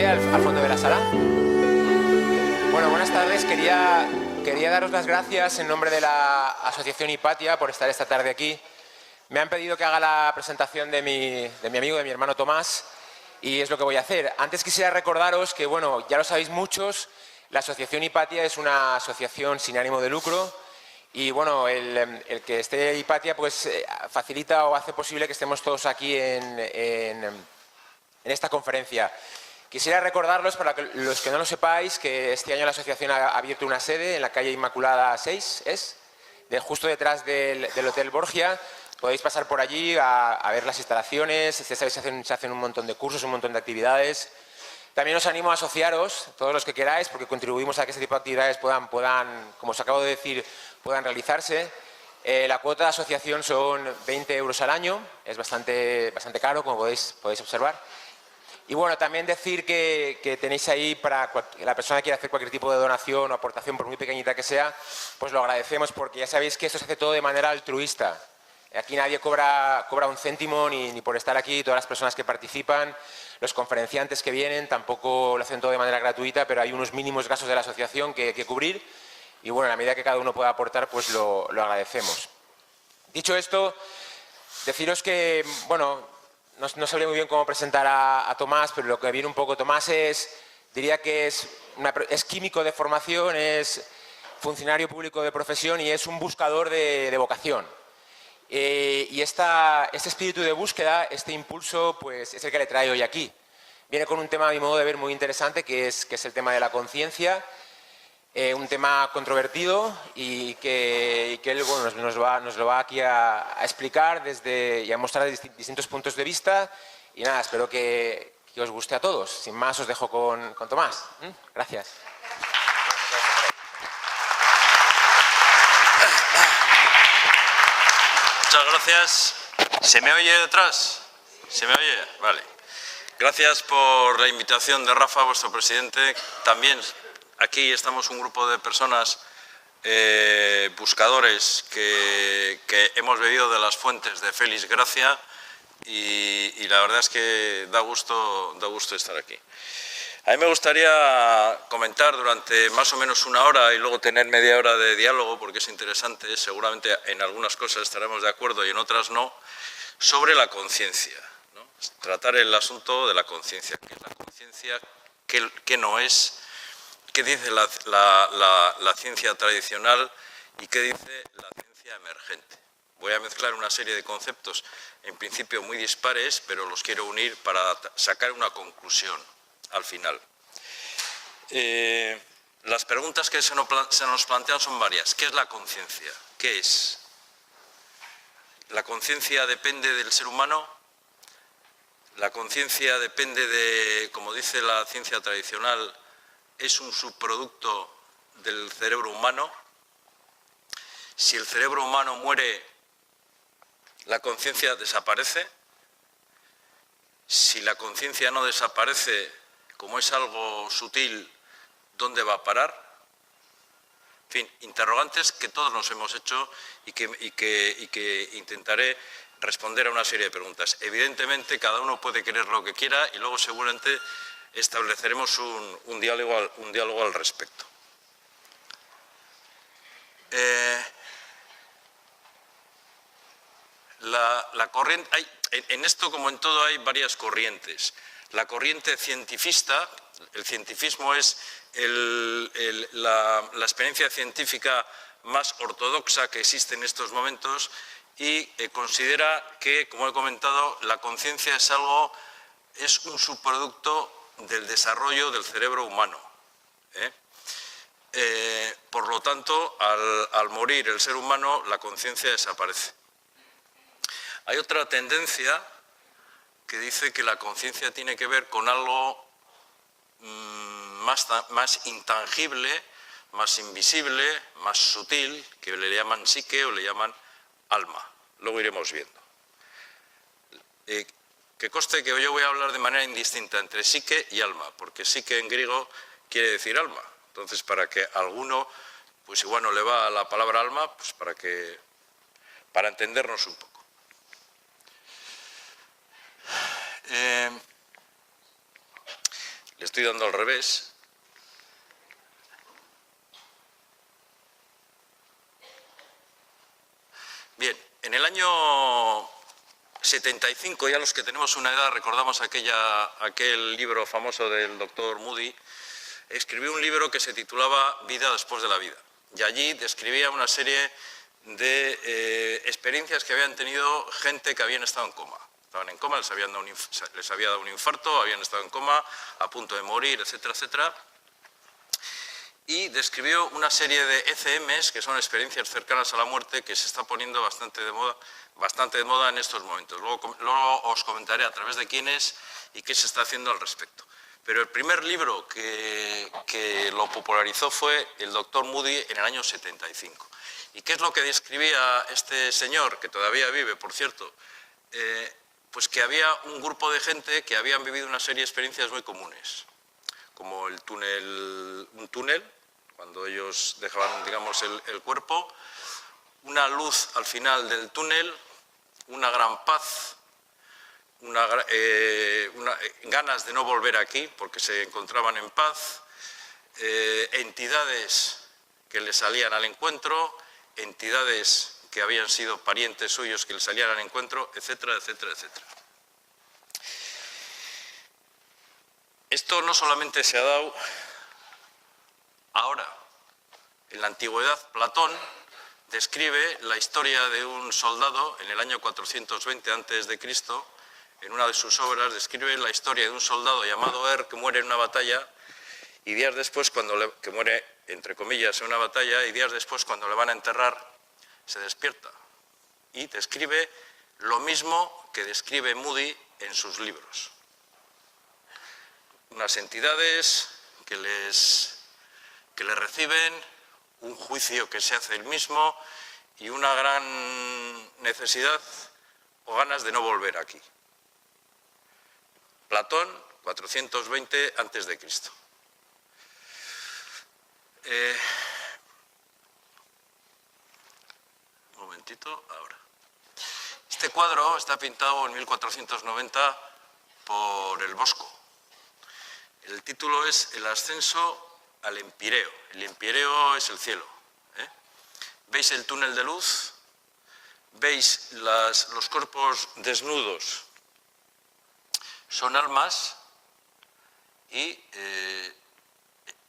al fondo de la sala. Bueno, buenas tardes. Quería daros las gracias en nombre de la Asociación Hipatia por estar esta tarde aquí. Me han pedido que haga la presentación de mi amigo, de mi hermano Tomás, y es lo que voy a hacer. Antes quisiera recordaros que, bueno, ya lo sabéis muchos, la Asociación Hipatia es una asociación sin ánimo de lucro y, bueno, el que esté Hipatia pues facilita o hace posible que estemos todos aquí en esta conferencia. Quisiera recordaros, para los que no lo sepáis, que este año la asociación ha abierto una sede en la calle Inmaculada 6, justo detrás del Hotel Borgia. Podéis pasar por allí a ver las instalaciones, se hacen un montón de cursos, un montón de actividades. También os animo a asociaros, todos los que queráis, porque contribuimos a que este tipo de actividades puedan, como os acabo de decir, puedan realizarse. La cuota de asociación son 20 euros al año, es bastante caro, como podéis observar. Y bueno, también decir que tenéis ahí para la persona que quiera hacer cualquier tipo de donación o aportación, por muy pequeñita que sea, pues lo agradecemos porque ya sabéis que esto se hace todo de manera altruista. Aquí nadie cobra un céntimo ni por estar aquí, todas las personas que participan, los conferenciantes que vienen, tampoco lo hacen todo de manera gratuita, pero hay unos mínimos gastos de la asociación que cubrir y bueno, en la medida que cada uno pueda aportar, pues lo agradecemos. Dicho esto, deciros que, bueno, no sabría muy bien cómo presentar a Tomás, pero lo que viene un poco Tomás diría que es químico de formación, es funcionario público de profesión y es un buscador de vocación. Y este espíritu de búsqueda, este impulso, pues es el que le trae hoy aquí. Viene con un tema, a mi modo de ver, muy interesante, que es el tema de la conciencia. Un tema controvertido y que él bueno, nos lo va aquí a explicar y a mostrar distintos puntos de vista y nada, espero que os guste a todos. Sin más, os dejo con Tomás. Gracias. Muchas gracias. ¿Se me oye detrás? ¿Se me oye? Vale. Gracias por la invitación de Rafa, vuestro presidente. También aquí estamos un grupo de personas buscadores que hemos bebido de las fuentes de Félix Gracia y la verdad es que da gusto estar aquí. A mí me gustaría comentar durante más o menos una hora y luego tener media hora de diálogo porque es interesante, seguramente en algunas cosas estaremos de acuerdo y en otras no, sobre la conciencia, ¿no? Tratar el asunto de la conciencia, qué es la conciencia, qué no es, qué dice la ciencia tradicional y qué dice la ciencia emergente. Voy a mezclar una serie de conceptos en principio muy dispares, pero los quiero unir para sacar una conclusión al final. Las preguntas que se nos plantean son varias. ¿Qué es la conciencia? ¿Qué es? ¿La conciencia depende del ser humano? ¿La conciencia depende de, como dice la ciencia tradicional, es un subproducto del cerebro humano? Si el cerebro humano muere, ¿la conciencia desaparece? Si la conciencia no desaparece, como es algo sutil, ¿dónde va a parar? En fin, interrogantes que todos nos hemos hecho y que intentaré responder a una serie de preguntas. Evidentemente, cada uno puede creer lo que quiera y luego seguramente estableceremos un diálogo al respecto. La corriente, en esto como en todo hay varias corrientes. La corriente cientifista, el cientifismo es la experiencia científica más ortodoxa que existe en estos momentos y considera que, como he comentado, la conciencia es un subproducto del desarrollo del cerebro humano. Por lo tanto, al morir el ser humano, la conciencia desaparece. Hay otra tendencia que dice que la conciencia tiene que ver con algo más intangible, más invisible, más sutil, que le llaman psique o le llaman alma. Luego iremos viendo. Que conste que yo voy a hablar de manera indistinta entre psique y alma, porque psique en griego quiere decir alma. Entonces, para que a alguno, pues igual no le va la palabra alma, pues para entendernos un poco. Les estoy dando al revés. Bien, en el año 75, ya los que tenemos una edad recordamos aquel libro famoso del doctor Moody, escribió un libro que se titulaba Vida después de la vida. Y allí describía una serie de experiencias que habían tenido gente que habían estado en coma. Estaban en coma, les había dado un infarto, habían estado en coma, a punto de morir, etcétera, etcétera. Y describió una serie de ECMs, que son experiencias cercanas a la muerte, que se está poniendo bastante de moda en estos momentos. Luego os comentaré a través de quién es y qué se está haciendo al respecto. Pero el primer libro que lo popularizó fue el doctor Moody en el año 75. ¿Y qué es lo que describía este señor, que todavía vive, por cierto? Pues que había un grupo de gente que habían vivido una serie de experiencias muy comunes, como un túnel, cuando ellos dejaban, digamos, el cuerpo, una luz al final del túnel, una gran paz, ganas de no volver aquí porque se encontraban en paz, entidades que le salían al encuentro, entidades que habían sido parientes suyos que le salían al encuentro, etcétera, etcétera, etcétera. Esto no solamente se ha dado ahora. En la antigüedad, Platón describe la historia de un soldado en el año 420 a.C., en una de sus obras describe la historia de un soldado llamado que muere en una batalla y días después, que muere entre comillas en una batalla, y días después cuando le van a enterrar se despierta y describe lo mismo que describe Moody en sus libros. Unas entidades que le reciben, un juicio que se hace él mismo y una gran necesidad o ganas de no volver aquí. Platón, 420 a.C. Un momentito, ahora. Este cuadro está pintado en 1490 por el Bosco. El título es El ascenso al Empireo. El Empireo es el cielo. ¿Veis el túnel de luz? ¿Veis los cuerpos desnudos? Son almas y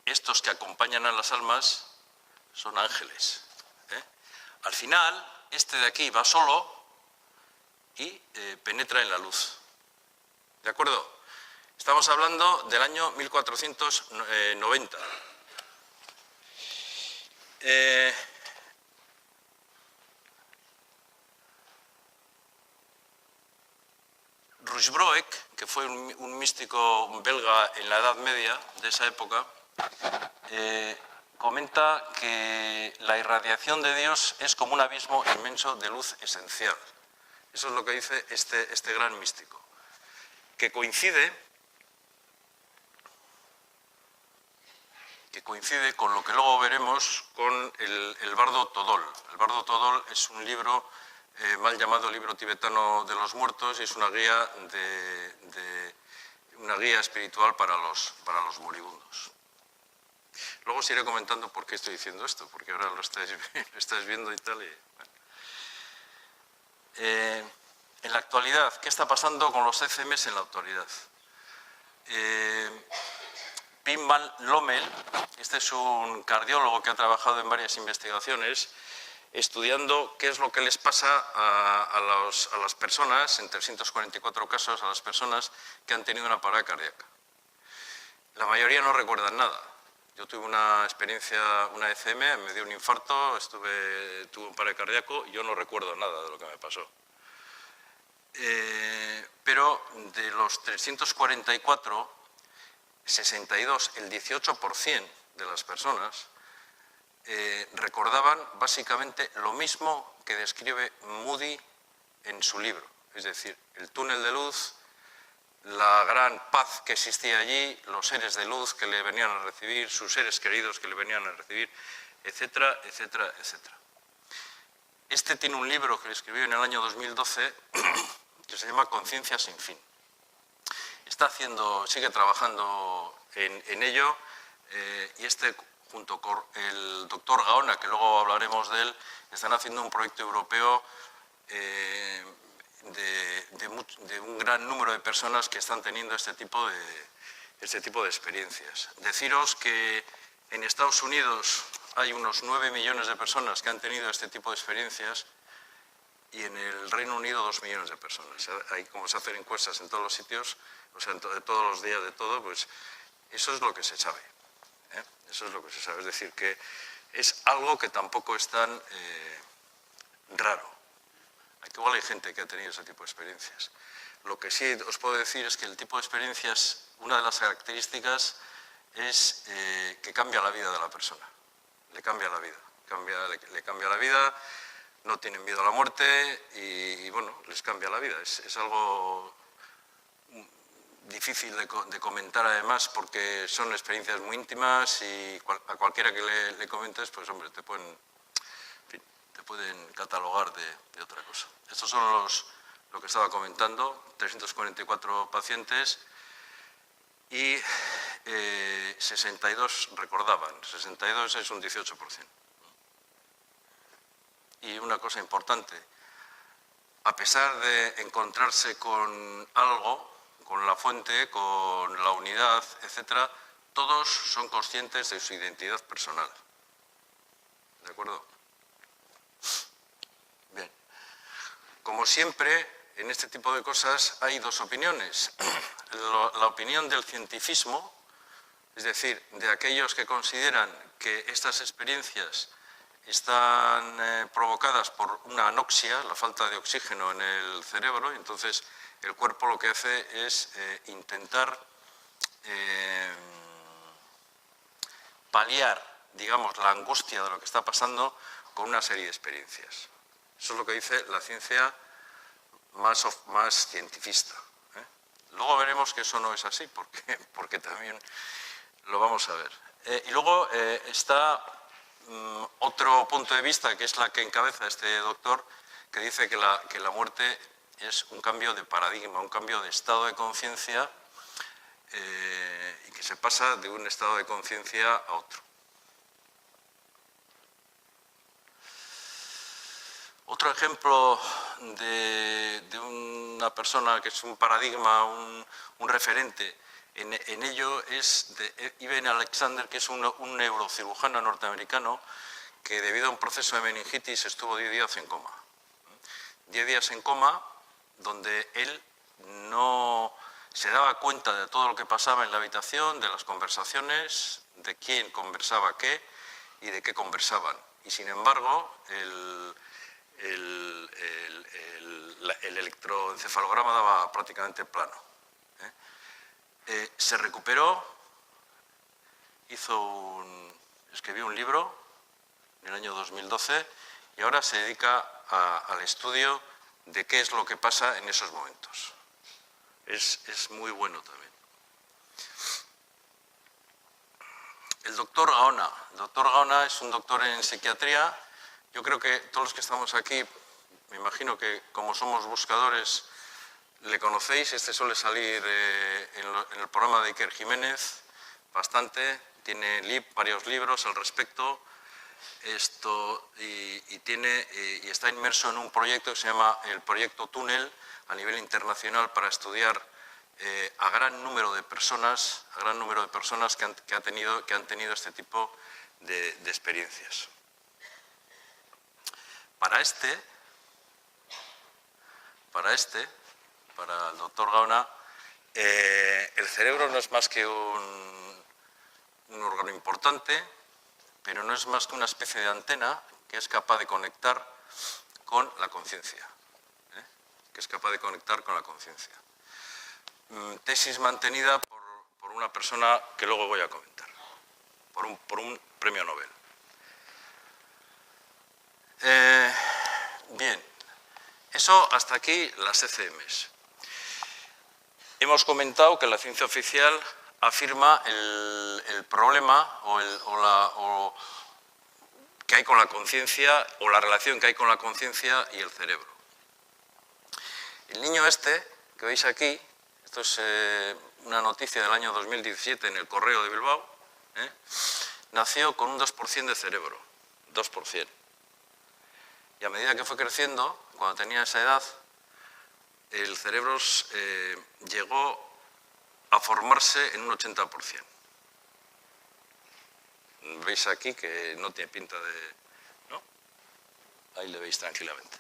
estos que acompañan a las almas son ángeles. Al final, este de aquí va solo y penetra en la luz. ¿De acuerdo? Estamos hablando del año 1490. Ruysbroek, que fue un místico belga en la Edad Media de esa época, comenta que la irradiación de Dios es como un abismo inmenso de luz esencial. Eso es lo que dice este gran místico, que coincide con lo que luego veremos con el Bardo Todol. El Bardo Todol es un libro mal llamado libro tibetano de los muertos y es una guía espiritual para los moribundos. Luego os iré comentando por qué estoy diciendo esto, porque ahora lo estáis viendo y tal. En la actualidad, ¿qué está pasando con los ECMs en la actualidad? Pim van Lommel, este es un cardiólogo que ha trabajado en varias investigaciones estudiando qué es lo que les pasa a las personas, en 344 casos, a las personas que han tenido una parada cardíaca. La mayoría no recuerdan nada. Yo tuve una experiencia, una ECM, me dio un infarto, tuve un paro cardíaco y yo no recuerdo nada de lo que me pasó. Pero de los 344, 62, el 18% de las personas recordaban básicamente lo mismo que describe Moody en su libro. Es decir, el túnel de luz, la gran paz que existía allí, los seres de luz que le venían a recibir, sus seres queridos que le venían a recibir, etcétera, etcétera, etcétera. Este tiene un libro que escribió en el año 2012 que se llama Conciencia sin fin. sigue trabajando en ello, y junto con el doctor Gaona, que luego hablaremos de él, están haciendo un proyecto europeo de un gran número de personas que están teniendo este tipo de experiencias. Deciros que en Estados Unidos hay unos 9 millones de personas que han tenido este tipo de experiencias y en el Reino Unido 2 millones de personas. Hay, como se hacen encuestas en todos los sitios, o sea, de todos los días de todo, pues eso es lo que se sabe. Eso es lo que se sabe. Es decir, que es algo que tampoco es tan raro. Igual hay gente que ha tenido ese tipo de experiencias. Lo que sí os puedo decir es que el tipo de experiencias, una de las características es que cambia la vida de la persona. Le cambia la vida. Le cambia la vida, no tienen miedo a la muerte y bueno, les cambia la vida. Es algo difícil de comentar además porque son experiencias muy íntimas y a cualquiera que le comentes, pues hombre, te pueden catalogar de otra cosa. Estos son lo que estaba comentando, 344 pacientes y 62 recordaban, 62 es un 18%. Y una cosa importante, a pesar de encontrarse con algo, con la fuente, con la unidad, etcétera, todos son conscientes de su identidad personal. ¿De acuerdo? Bien. Como siempre, en este tipo de cosas hay dos opiniones. La opinión del cientifismo, es decir, de aquellos que consideran que estas experiencias están provocadas por una anoxia, la falta de oxígeno en el cerebro, y entonces el cuerpo lo que hace es intentar paliar, digamos, la angustia de lo que está pasando con una serie de experiencias. Eso es lo que dice la ciencia más cientifista. Luego veremos que eso no es así, porque también lo vamos a ver. Y luego está otro punto de vista, que es la que encabeza este doctor, que dice que la muerte es un cambio de paradigma, un cambio de estado de conciencia y que se pasa de un estado de conciencia a otro. Otro ejemplo de una persona que es un paradigma, un referente en ello es de Ivan Alexander, que es un neurocirujano norteamericano que debido a un proceso de meningitis estuvo 10 días en coma. 10 días en coma donde él no se daba cuenta de todo lo que pasaba en la habitación, de las conversaciones, de quién conversaba qué y de qué conversaban. Y sin embargo, el electroencefalograma daba prácticamente plano. Se recuperó, escribió un libro en el año 2012 y ahora se dedica al estudio de qué es lo que pasa en esos momentos. Es muy bueno también. El doctor Gaona es un doctor en psiquiatría. Yo creo que todos los que estamos aquí, me imagino que como somos buscadores, le conocéis. Este suele salir en el programa de Iker Jiménez bastante. Tiene varios libros al respecto. Y está inmerso en un proyecto que se llama el Proyecto Túnel a nivel internacional para estudiar a gran número de personas que han tenido este tipo de experiencias. Para el doctor Gaona, el cerebro no es más que un órgano importante, pero no es más que una especie de antena que es capaz de conectar con la conciencia. Tesis mantenida por una persona que luego voy a comentar, por un premio Nobel. Bien, eso hasta aquí las ECMs. Hemos comentado que la ciencia oficial afirma el problema que hay con la conciencia o la relación que hay con la conciencia y el cerebro. El niño que veis aquí, Esto es una noticia del año 2017 en el Correo de Bilbao. Nació con un 2% de cerebro, 2%. Y a medida que fue creciendo, cuando tenía esa edad, el cerebro llegó a formarse en un 80%. Veis aquí que no tiene pinta de... ¿no? Ahí le veis tranquilamente.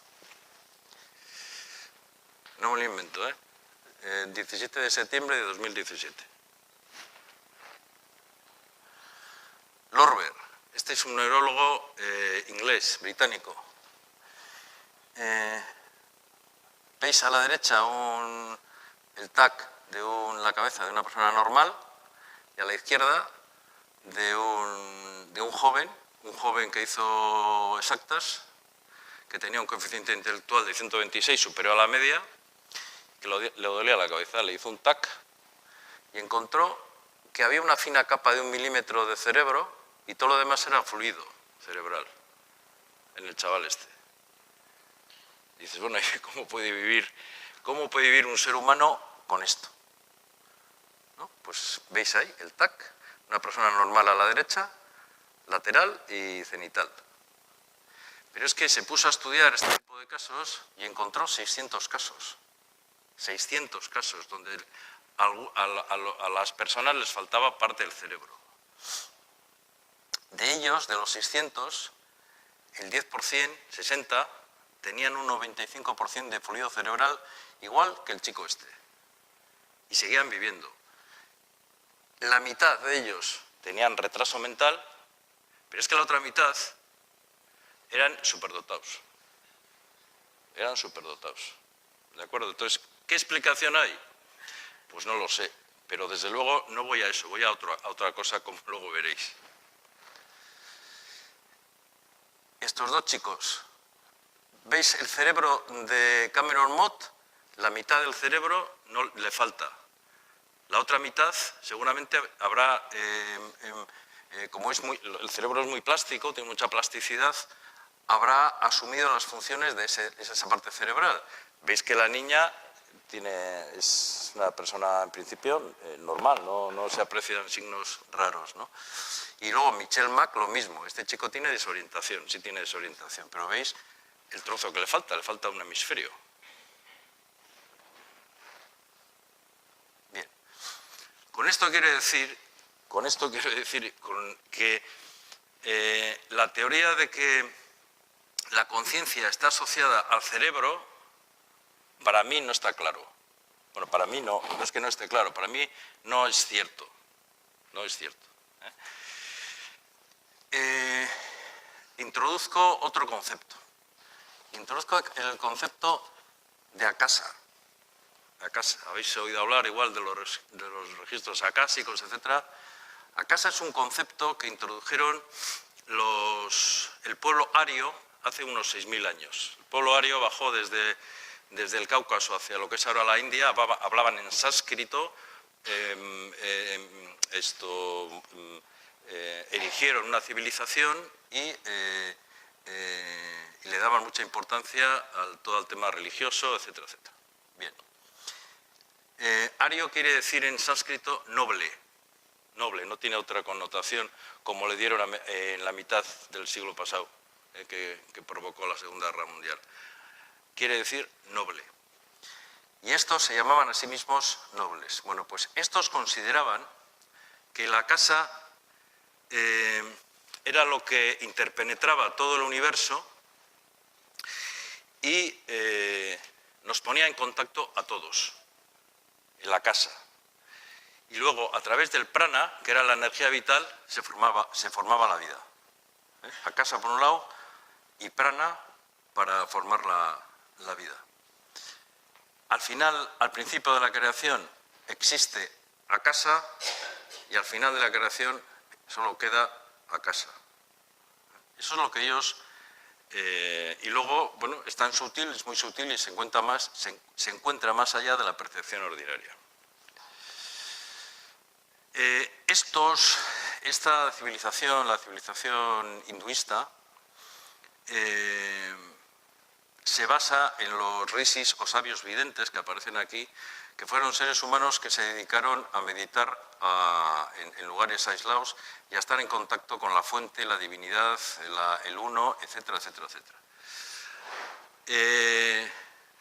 No me lo invento, ¿eh? 17 de septiembre de 2017. Lorber, este es un neurólogo inglés, británico. Veis a la derecha el TAC de la cabeza de una persona normal y a la izquierda de un joven que hizo exactas, que tenía un coeficiente intelectual de 126 superior a la media, que le dolía la cabeza, le hizo un TAC y encontró que había una fina capa de 1 milímetro de cerebro y todo lo demás era fluido cerebral en el chaval este. Y dices, bueno, ¿cómo puede vivir un ser humano con esto? ¿No? Pues veis ahí el TAC, una persona normal a la derecha, lateral y cenital. Pero es que se puso a estudiar este tipo de casos y encontró 600 casos. 600 casos donde a las personas les faltaba parte del cerebro. De ellos, de los 600, el 10%, 60%, tenían un 95% de fluido cerebral igual que el chico este. Y seguían viviendo. La mitad de ellos tenían retraso mental, pero es que la otra mitad eran superdotados. Eran superdotados. ¿De acuerdo? Entonces, ¿qué explicación hay? Pues no lo sé, pero desde luego no voy a eso, voy a otra cosa, como luego veréis. Estos dos chicos, ¿veis el cerebro de Cameron Mott? La mitad del cerebro no le falta. La otra mitad seguramente habrá, como el cerebro es muy plástico, tiene mucha plasticidad, habrá asumido las funciones de esa parte cerebral. Veis que la niña es una persona en principio normal, no se aprecian signos raros, ¿no? Y luego Michelle Mack lo mismo, este chico tiene desorientación, sí tiene desorientación, pero veis el trozo que le falta un hemisferio. Bien, con esto quiero decir que la teoría de que la conciencia está asociada al cerebro, para mí no está claro. Bueno, para mí no es que no esté claro, para mí no es cierto. No es cierto. Introduzco otro concepto. Introduzco el concepto de Akasa. Habéis oído hablar igual de los registros acásicos, etc. Akasa es un concepto que introdujeron el pueblo ario hace unos 6.000 años. El pueblo ario bajó desde el Cáucaso hacia lo que es ahora la India, hablaban en sánscrito, erigieron una civilización y le daban mucha importancia a todo el tema religioso, etcétera, etcétera. Bien. Ario quiere decir en sánscrito noble, no tiene otra connotación como le dieron en la mitad del siglo pasado, que provocó la Segunda Guerra Mundial. Quiere decir noble. Y estos se llamaban a sí mismos nobles. Bueno, pues estos consideraban que la casa era lo que interpenetraba todo el universo y nos ponía en contacto a todos, en la casa. Y luego, a través del prana, que era la energía vital, se formaba la vida. La casa por un lado y prana para formar la vida. Al final, al principio de la creación, existe Akasa y al final de la creación solo queda Akasa. Eso es lo que ellos... y luego, bueno, es tan sutil, es muy sutil y se encuentra más allá de la percepción ordinaria. Esta civilización, la civilización hinduista, se basa en los rishis o sabios videntes que aparecen aquí, que fueron seres humanos que se dedicaron a meditar en lugares aislados y a estar en contacto con la fuente, la divinidad, el uno, etcétera, etcétera, etcétera.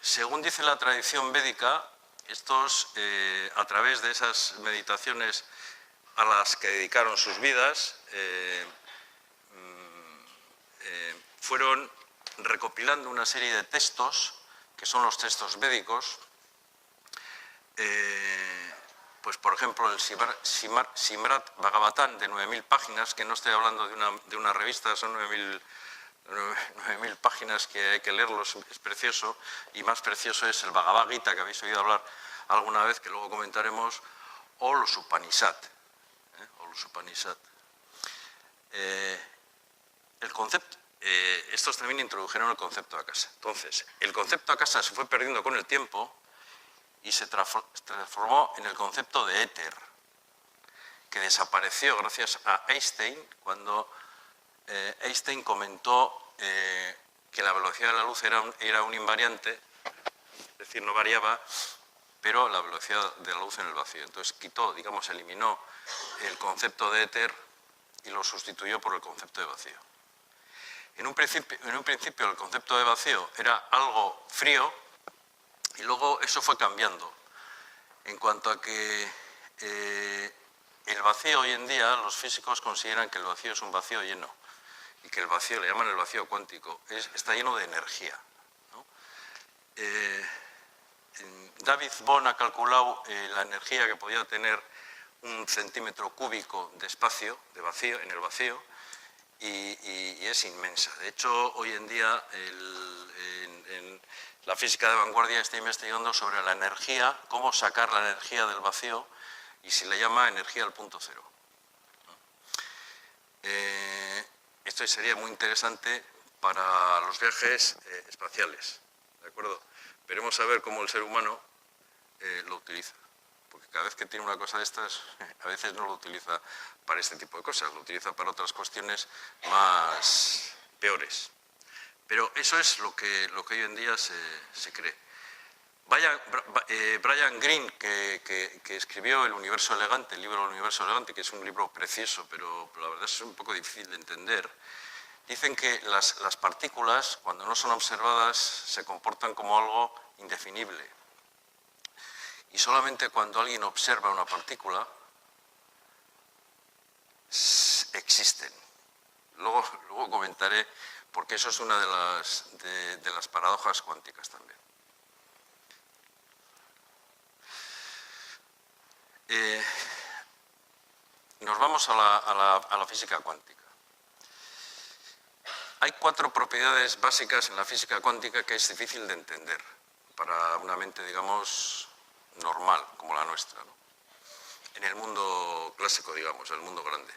Según dice la tradición védica, estos, a través de esas meditaciones a las que dedicaron sus vidas, fueron recopilando una serie de textos, que son los textos védicos, pues por ejemplo el Srimad Bhagavatam de 9.000 páginas, que no estoy hablando de una revista, son 9.000 páginas que hay que leerlos, es precioso, y más precioso es el Bhagavad Gita, que habéis oído hablar alguna vez, que luego comentaremos, o los Upanishad. El concepto, estos también introdujeron el concepto de casa. Entonces, el concepto de casa se fue perdiendo con el tiempo y se transformó en el concepto de éter, que desapareció gracias a Einstein, cuando Einstein comentó que la velocidad de la luz era un invariante, es decir, no variaba, pero la velocidad de la luz en el vacío. Entonces quitó, digamos, eliminó el concepto de éter y lo sustituyó por el concepto de vacío. En un principio el concepto de vacío era algo frío y luego eso fue cambiando. En cuanto a que el vacío hoy en día, los físicos consideran que el vacío es un vacío lleno y que el vacío, le llaman el vacío cuántico, está lleno de energía, ¿no? David Bohm ha calculado la energía que podía tener un centímetro cúbico de espacio, de vacío, en el vacío, y es inmensa. De hecho, hoy en día en la física de vanguardia está investigando sobre la energía, cómo sacar la energía del vacío, y se le llama energía al punto cero. Esto sería muy interesante para los viajes espaciales, ¿de acuerdo? Veremos a ver cómo el ser humano lo utiliza, porque cada vez que tiene una cosa de estas, a veces no lo utiliza para este tipo de cosas, lo utiliza para otras cuestiones más peores. Pero eso es lo que hoy en día se cree. Brian Greene, que escribió El universo elegante, el libro El universo elegante, que es un libro precioso, pero la verdad es un poco difícil de entender, dicen que las partículas, cuando no son observadas, se comportan como algo indefinible. Y solamente cuando alguien observa una partícula, existen. Luego comentaré, porque eso es una de las paradojas cuánticas también. Nos vamos a la física cuántica. Hay 4 propiedades básicas en la física cuántica que es difícil de entender para una mente, digamos, normal, como la nuestra, ¿no? En el mundo clásico, digamos, el mundo grande.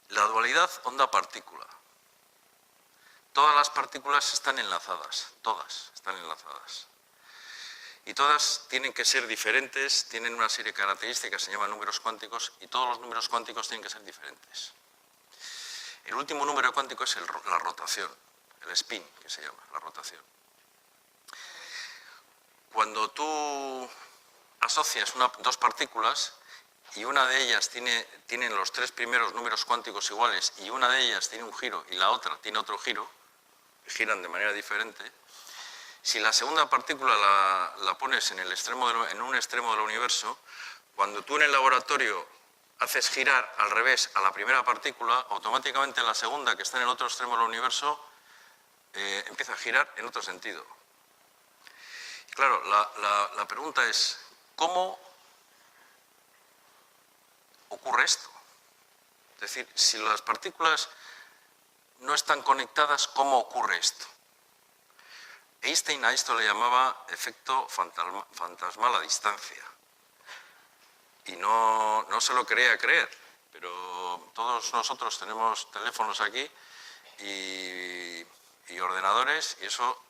La dualidad onda-partícula. Todas las partículas están enlazadas, todas están enlazadas. Y todas tienen que ser diferentes, tienen una serie de características, se llaman números cuánticos, y todos los números cuánticos tienen que ser diferentes. El último número cuántico es la rotación, el spin, que se llama, la rotación. Cuando tú asocias dos partículas y una de ellas tienen los 3 primeros números cuánticos iguales y una de ellas tiene un giro y la otra tiene otro giro, giran de manera diferente, si la segunda partícula la pones en un extremo del universo, cuando tú en el laboratorio haces girar al revés a la primera partícula, automáticamente la segunda, que está en el otro extremo del universo, empieza a girar en otro sentido. Y claro, la pregunta es, ¿cómo ocurre esto? Es decir, si las partículas no están conectadas, ¿cómo ocurre esto? Einstein a esto le llamaba efecto fantasmal a distancia. Y no se lo quería creer, pero todos nosotros tenemos teléfonos aquí y ordenadores, y eso,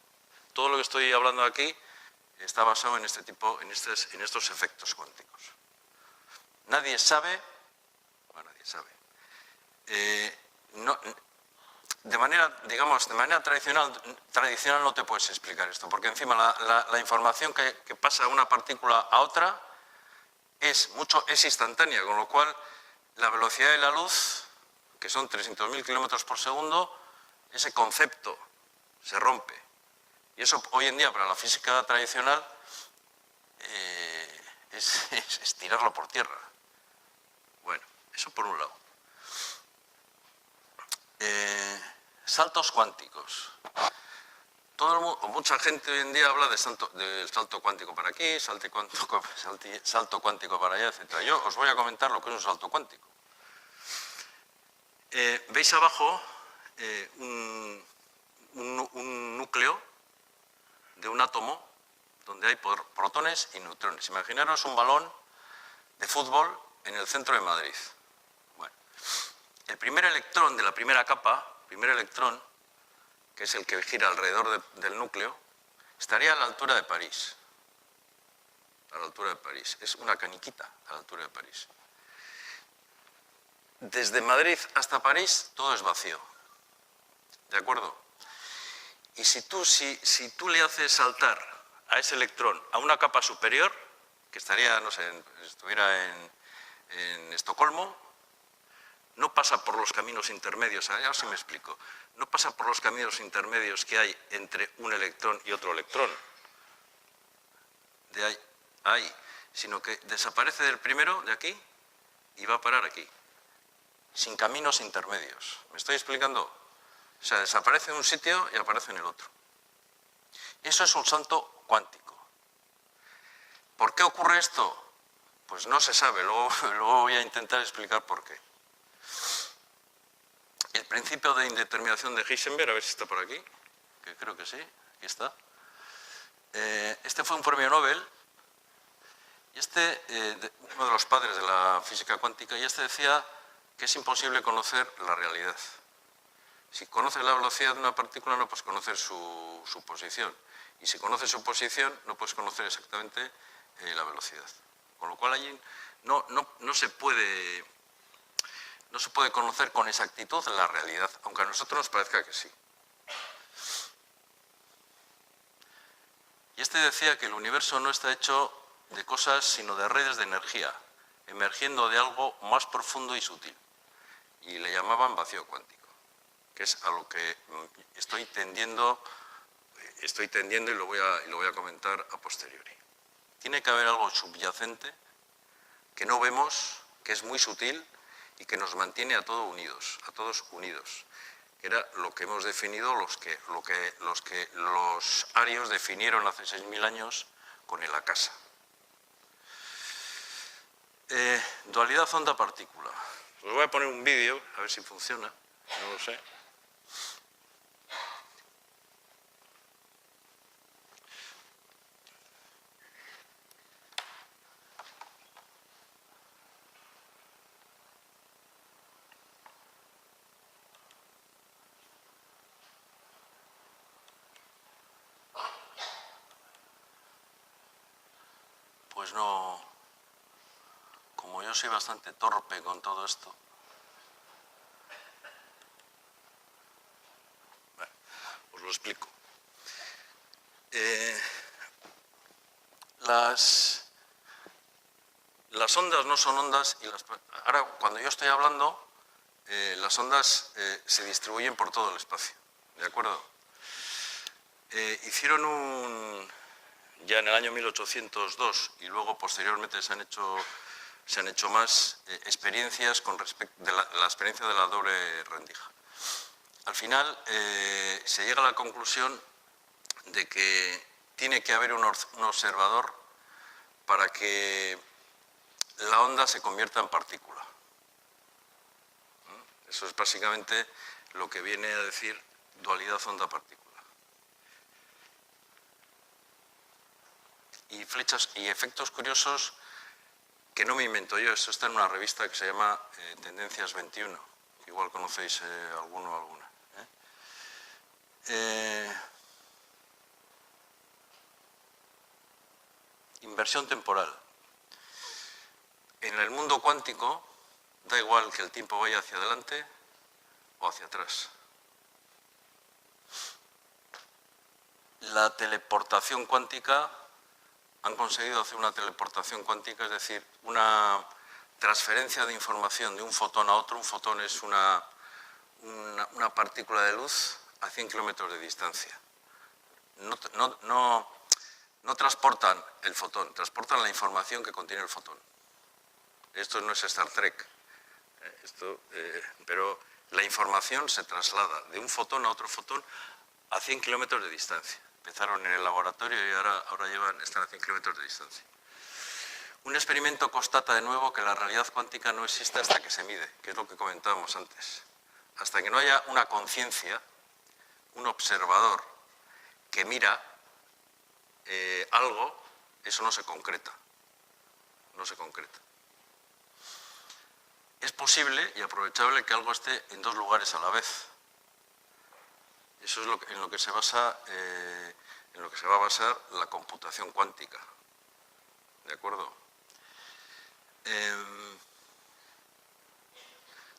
todo lo que estoy hablando aquí está basado en estos efectos cuánticos. Nadie sabe, de manera, digamos, de manera tradicional no te puedes explicar esto, porque encima la información que pasa de una partícula a otra es instantánea, con lo cual la velocidad de la luz, que son 300.000 kilómetros por segundo, ese concepto se rompe. Y eso hoy en día para la física tradicional es tirarlo por tierra. Bueno, eso por un lado. Saltos cuánticos. Mucha gente hoy en día habla del salto cuántico para aquí, salto cuántico para allá, etc. Yo os voy a comentar lo que es un salto cuántico. Veis abajo un núcleo de un átomo donde hay protones y neutrones. Imaginaros un balón de fútbol en el centro de Madrid. Bueno, el primer electrón de la primera capa, que es el que gira alrededor del núcleo, estaría a la altura de París. A la altura de París. Es una caniquita a la altura de París. Desde Madrid hasta París todo es vacío. ¿De acuerdo? Y si tú le haces saltar a ese electrón a una capa superior, que estaría, no sé, estuviera en Estocolmo, no pasa por los caminos intermedios, ahora sí me explico, no pasa por los caminos intermedios que hay entre un electrón y otro electrón, de ahí a ahí, sino que desaparece del primero, de aquí, y va a parar aquí, sin caminos intermedios. ¿Me estoy explicando? O sea, desaparece en un sitio y aparece en el otro. Eso es un salto cuántico. ¿Por qué ocurre esto? Pues no se sabe, luego voy a intentar explicar por qué. El principio de indeterminación de Heisenberg, a ver si está por aquí, que creo que sí, aquí está. Este fue un premio Nobel, y uno de los padres de la física cuántica, y este decía que es imposible conocer la realidad. Si conoces la velocidad de una partícula no puedes conocer su posición, y si conoces su posición no puedes conocer exactamente la velocidad. Con lo cual allí no se puede conocer con exactitud la realidad, aunque a nosotros nos parezca que sí. Y este decía que el universo no está hecho de cosas, sino de redes de energía, emergiendo de algo más profundo y sutil. Y le llamaban vacío cuántico, que es a lo que estoy tendiendo y lo voy a comentar a posteriori. Tiene que haber algo subyacente que no vemos, que es muy sutil, y que nos mantiene a todos unidos, que era lo que hemos definido los arios definieron hace 6.000 años con el Akasa. Dualidad onda-partícula. Os voy a poner un vídeo, a ver si funciona, no lo sé. Pues no, como yo soy bastante torpe con todo esto. Bueno, os lo explico. Las ondas no son ondas y ahora cuando yo estoy hablando, las ondas se distribuyen por todo el espacio, ¿de acuerdo? Hicieron ya en el año 1802 y luego posteriormente se han hecho más experiencias con respecto de la experiencia de la doble rendija. Al final se llega a la conclusión de que tiene que haber un observador para que la onda se convierta en partícula. Eso es básicamente lo que viene a decir dualidad onda-partícula. Y efectos curiosos que no me invento yo. Esto está en una revista que se llama Tendencias 21. Igual conocéis alguno o alguna. Inversión temporal. En el mundo cuántico da igual que el tiempo vaya hacia adelante o hacia atrás. la teleportación cuántica, han conseguido hacer una teleportación cuántica, es decir, una transferencia de información de un fotón a otro. Un fotón es una partícula de luz a 100 kilómetros de distancia. No transportan el fotón, transportan la información que contiene el fotón. Esto no es Star Trek, pero la información se traslada de un fotón a otro fotón a 100 kilómetros de distancia. Empezaron en el laboratorio y ahora están a 100 kilómetros de distancia. Un experimento constata de nuevo que la realidad cuántica no existe hasta que se mide, que es lo que comentábamos antes. Hasta que no haya una conciencia, un observador que mira algo, eso no se concreta. No se concreta. Es posible y aprovechable que algo esté en dos lugares a la vez. Eso es en lo que se basa, en lo que se va a basar la computación cuántica. ¿De acuerdo?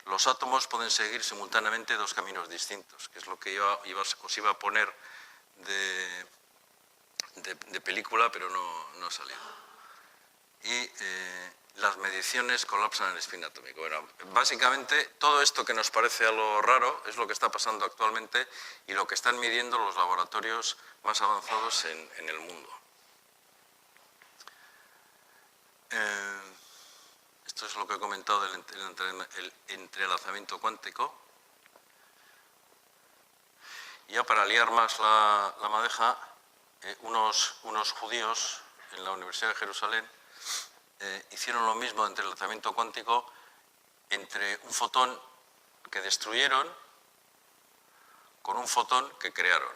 Los átomos pueden seguir simultáneamente dos caminos distintos, que es lo que os iba a poner de película, pero no ha salido. Y las mediciones colapsan el spin atómico. Bueno, básicamente, todo esto que nos parece algo raro es lo que está pasando actualmente y lo que están midiendo los laboratorios más avanzados en el mundo. Esto es lo que he comentado del entrelazamiento cuántico. Y ya para liar más la madeja, unos judíos en la Universidad de Jerusalén hicieron lo mismo de entrelazamiento cuántico entre un fotón que destruyeron con un fotón que crearon.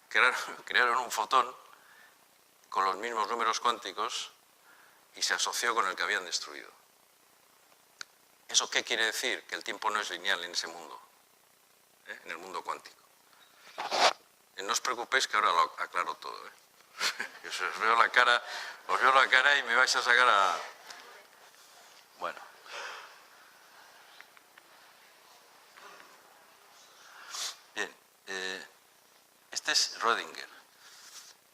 Crearon un fotón con los mismos números cuánticos y se asoció con el que habían destruido. ¿Eso qué quiere decir? Que el tiempo no es lineal en ese mundo, en el mundo cuántico. No os preocupéis que ahora lo aclaro todo. Os veo la cara y me vais a sacar a... Bueno. Bien, este es Schrödinger.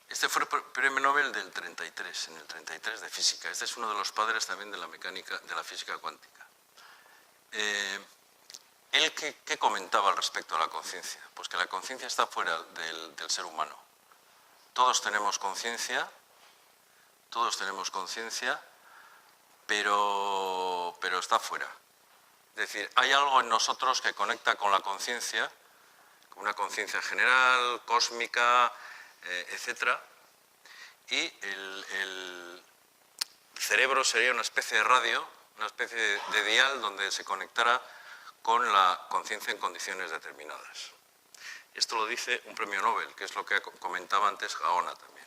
Este fue el premio Nobel del 33, en el 33 de física. Este es uno de los padres también de la mecánica, de la física cuántica. ¿Él qué comentaba al respecto de la conciencia? Pues que la conciencia está fuera del ser humano. Todos tenemos conciencia, pero está fuera. Es decir, hay algo en nosotros que conecta con la conciencia, con una conciencia general, cósmica, etcétera, y el cerebro sería una especie de radio, una especie de dial donde se conectara con la conciencia en condiciones determinadas. Esto lo dice un premio Nobel, que es lo que comentaba antes Gaona también.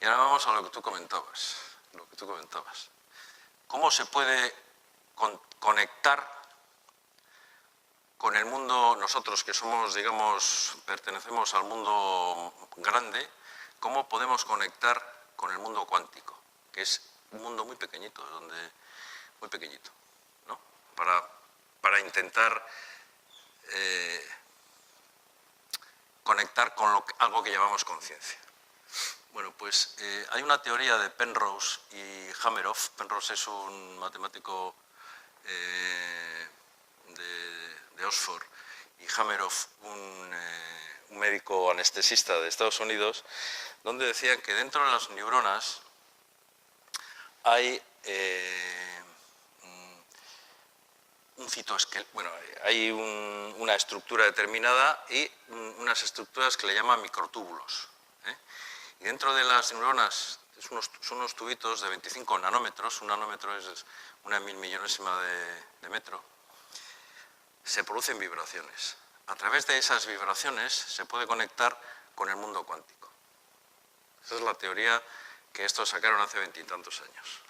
Y ahora vamos a lo que tú comentabas. ¿Cómo se puede conectar con el mundo, nosotros que somos, digamos, pertenecemos al mundo grande, cómo podemos conectar con el mundo cuántico, que es un mundo muy pequeñito, muy pequeñito, ¿no? Para intentar conectar con algo que llamamos conciencia. Bueno, pues hay una teoría de Penrose y Hameroff. Penrose es un matemático de Oxford y Hameroff un médico anestesista de Estados Unidos, donde decían que dentro de las neuronas hay un citoesqueleto, bueno, hay una estructura determinada y unas estructuras que le llaman microtúbulos. Y dentro de las neuronas son unos tubitos de 25 nanómetros, un nanómetro es una mil millonésima de metro, se producen vibraciones. A través de esas vibraciones se puede conectar con el mundo cuántico. Esa es la teoría que estos sacaron hace 20 y tantos años.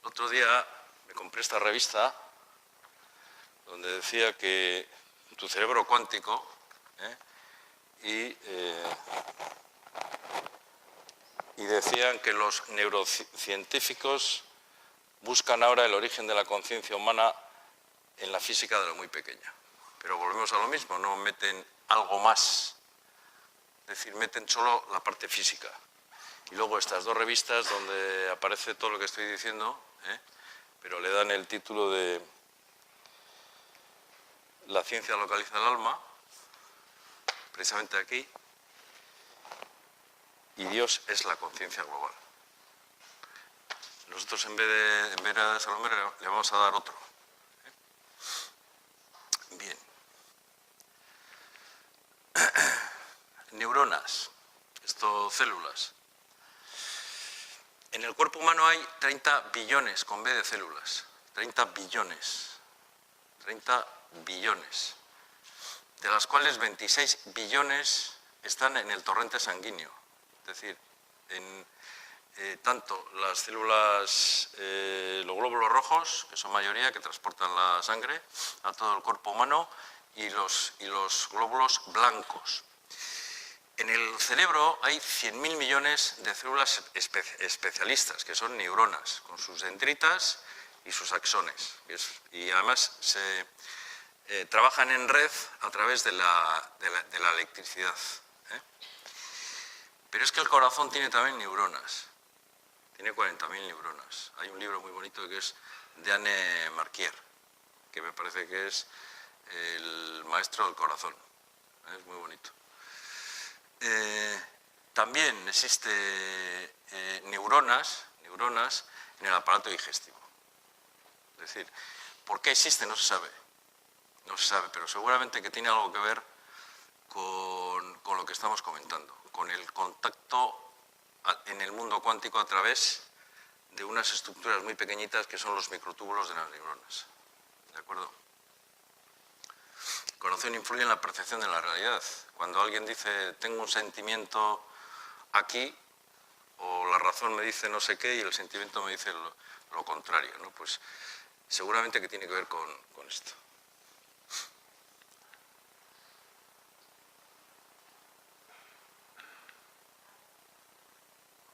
El otro día me compré esta revista donde decía que tu cerebro cuántico y decían que los neurocientíficos buscan ahora el origen de la conciencia humana en la física de lo muy pequeña. Pero volvemos a lo mismo, no meten algo más. Es decir, meten solo la parte física. Y luego estas dos revistas donde aparece todo lo que estoy diciendo, pero le dan el título de La ciencia localiza el alma, precisamente aquí, y Dios es la conciencia global. Nosotros en vez de a Salomé le vamos a dar otro. Bien. Neuronas, esto células. En el cuerpo humano hay 30 billones con B de células. 30 billones. 30 billones. De las cuales 26 billones están en el torrente sanguíneo. Es decir, tanto las células, los glóbulos rojos, que son mayoría, que transportan la sangre a todo el cuerpo humano, y los glóbulos blancos. En el cerebro hay 100.000 millones de células especialistas, que son neuronas, con sus dendritas y sus axones. Y además trabajan en red a través de la electricidad. Pero es que el corazón tiene también neuronas. Tiene 40.000 neuronas. Hay un libro muy bonito que es de Anne Marquier, que me parece que es el maestro del corazón. Es muy bonito. También existe neuronas en el aparato digestivo. Es decir, ¿por qué existe? No se sabe. No se sabe, pero seguramente que tiene algo que ver con lo que estamos comentando, con el contacto en el mundo cuántico a través de unas estructuras muy pequeñitas que son los microtúbulos de las neuronas. ¿De acuerdo? El corazón influye en la percepción de la realidad. Cuando alguien dice, tengo un sentimiento aquí, o la razón me dice no sé qué y el sentimiento me dice lo contrario, ¿no? Pues seguramente que tiene que ver con esto.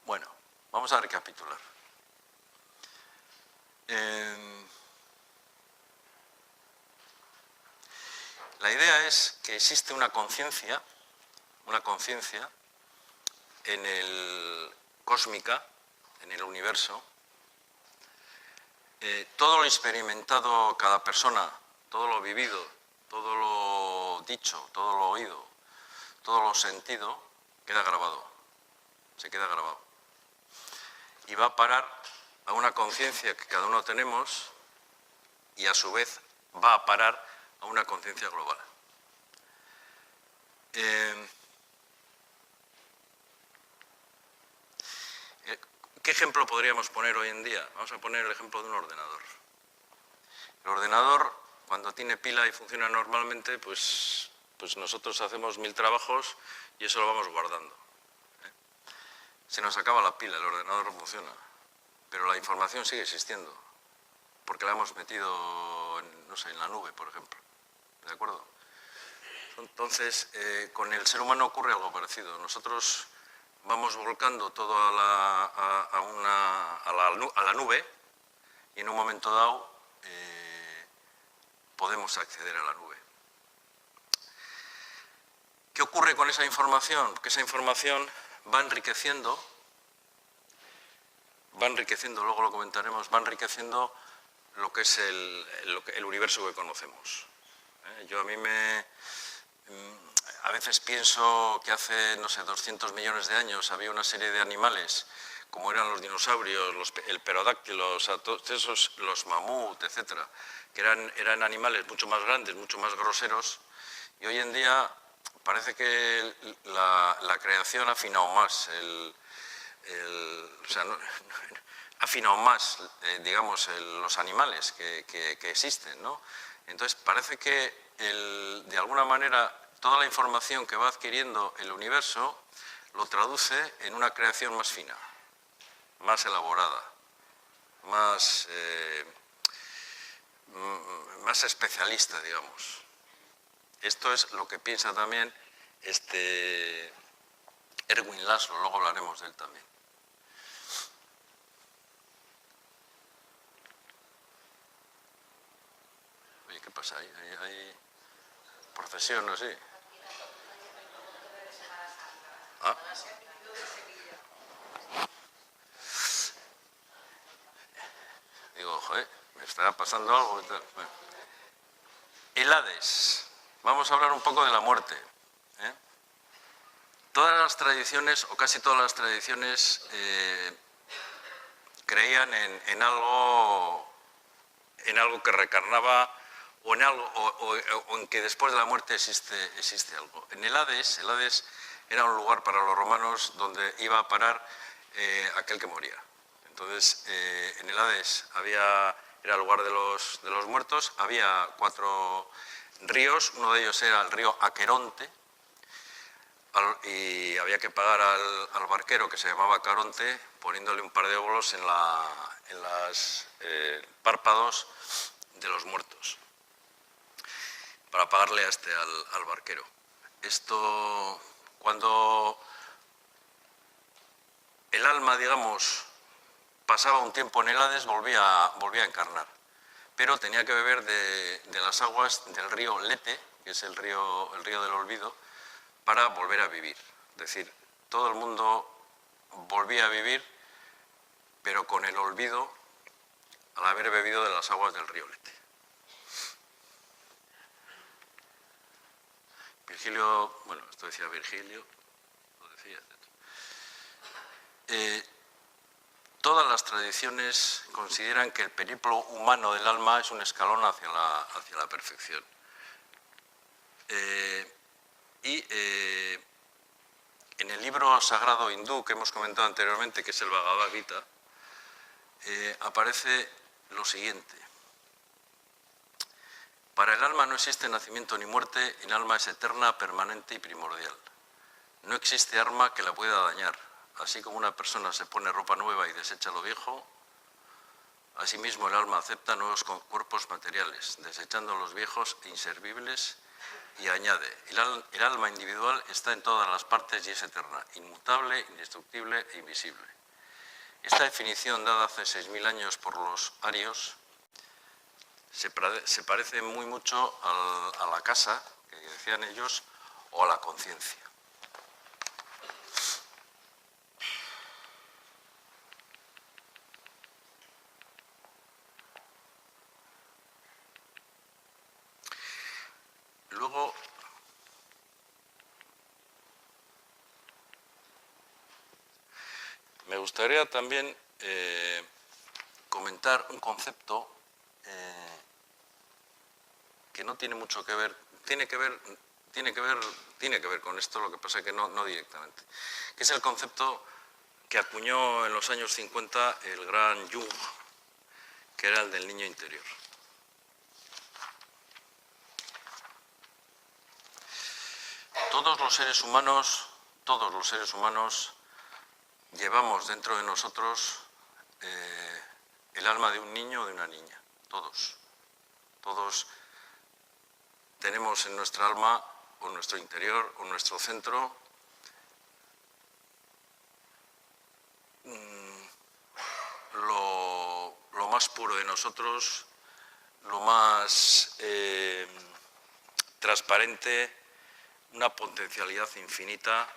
Bueno, vamos a recapitular. La idea es que existe una conciencia en el cósmica, en el universo. Todo lo experimentado cada persona, todo lo vivido, todo lo dicho, todo lo oído, todo lo sentido, queda grabado, se queda grabado. Y va a parar a una conciencia que cada uno tenemos y a su vez va a parar a una conciencia global. ¿Qué ejemplo podríamos poner hoy en día? Vamos a poner el ejemplo de un ordenador. El ordenador, cuando tiene pila y funciona normalmente, pues nosotros hacemos 1000 trabajos y eso lo vamos guardando. Se nos acaba la pila, el ordenador no funciona, pero la información sigue existiendo, porque la hemos metido, no sé, en la nube, por ejemplo. ¿De acuerdo? Entonces, con el ser humano ocurre algo parecido. Nosotros vamos volcando todo a la nube y en un momento dado podemos acceder a la nube. ¿Qué ocurre con esa información? Que esa información va enriqueciendo, luego lo comentaremos, va enriqueciendo lo que es el universo que conocemos. Yo a veces pienso que hace, no sé, 200 millones de años había una serie de animales, como eran los dinosaurios, el pterodáctilo, o sea, todos esos, los mamut, etcétera, que eran animales mucho más grandes, mucho más groseros, y hoy en día parece que la creación ha afinado más, ha afinado más, digamos, los animales que existen, ¿no? Entonces parece que de alguna manera toda la información que va adquiriendo el universo lo traduce en una creación más fina, más elaborada, más especialista, digamos. Esto es lo que piensa también Erwin Laszlo, luego hablaremos de él también. Oye, ¿qué pasa? ¿Hay procesión o sí? ¿Ah? Digo, joder, me estará pasando algo. Bueno. El Hades. Vamos a hablar un poco de la muerte. Todas las tradiciones, o casi todas las tradiciones, creían en algo que reencarnaba o en que después de la muerte existe algo. En el Hades era un lugar para los romanos donde iba a parar aquel que moría. Entonces, en el Hades era el lugar de los muertos, había 4 ríos, uno de ellos era el río Aqueronte, y había que pagar al barquero, que se llamaba Caronte, poniéndole un par de óvulos en los párpados de los muertos, para pagarle al barquero. Esto, cuando el alma, digamos, pasaba un tiempo en el Hades, volvía a encarnar, pero tenía que beber de las aguas del río Lete, que es el río del olvido, para volver a vivir. Es decir, todo el mundo volvía a vivir, pero con el olvido al haber bebido de las aguas del río Lete. Virgilio, bueno, esto decía Virgilio, lo decía, etc. Todas las tradiciones consideran que el periplo humano del alma es un escalón hacia la perfección. En el libro sagrado hindú que hemos comentado anteriormente, que es el Bhagavad Gita, aparece lo siguiente. Para el alma no existe nacimiento ni muerte, el alma es eterna, permanente y primordial. No existe arma que la pueda dañar. Así como una persona se pone ropa nueva y desecha lo viejo, asimismo el alma acepta nuevos cuerpos materiales, desechando los viejos e inservibles, y añade, el alma individual está en todas las partes y es eterna, inmutable, indestructible e invisible. Esta definición, dada hace 6.000 años por los arios, se parece muy mucho a la casa, que decían ellos, o a la conciencia. Luego, me gustaría también comentar un concepto que no tiene mucho que ver, tiene que ver con esto, lo que pasa es que no directamente, que es el concepto que acuñó en los años 50 el gran Jung, que era el del niño interior. Todos los seres humanos llevamos dentro de nosotros el alma de un niño o de una niña, todos tenemos en nuestra alma, o en nuestro interior, o en nuestro centro, lo más puro de nosotros, lo más transparente, una potencialidad infinita,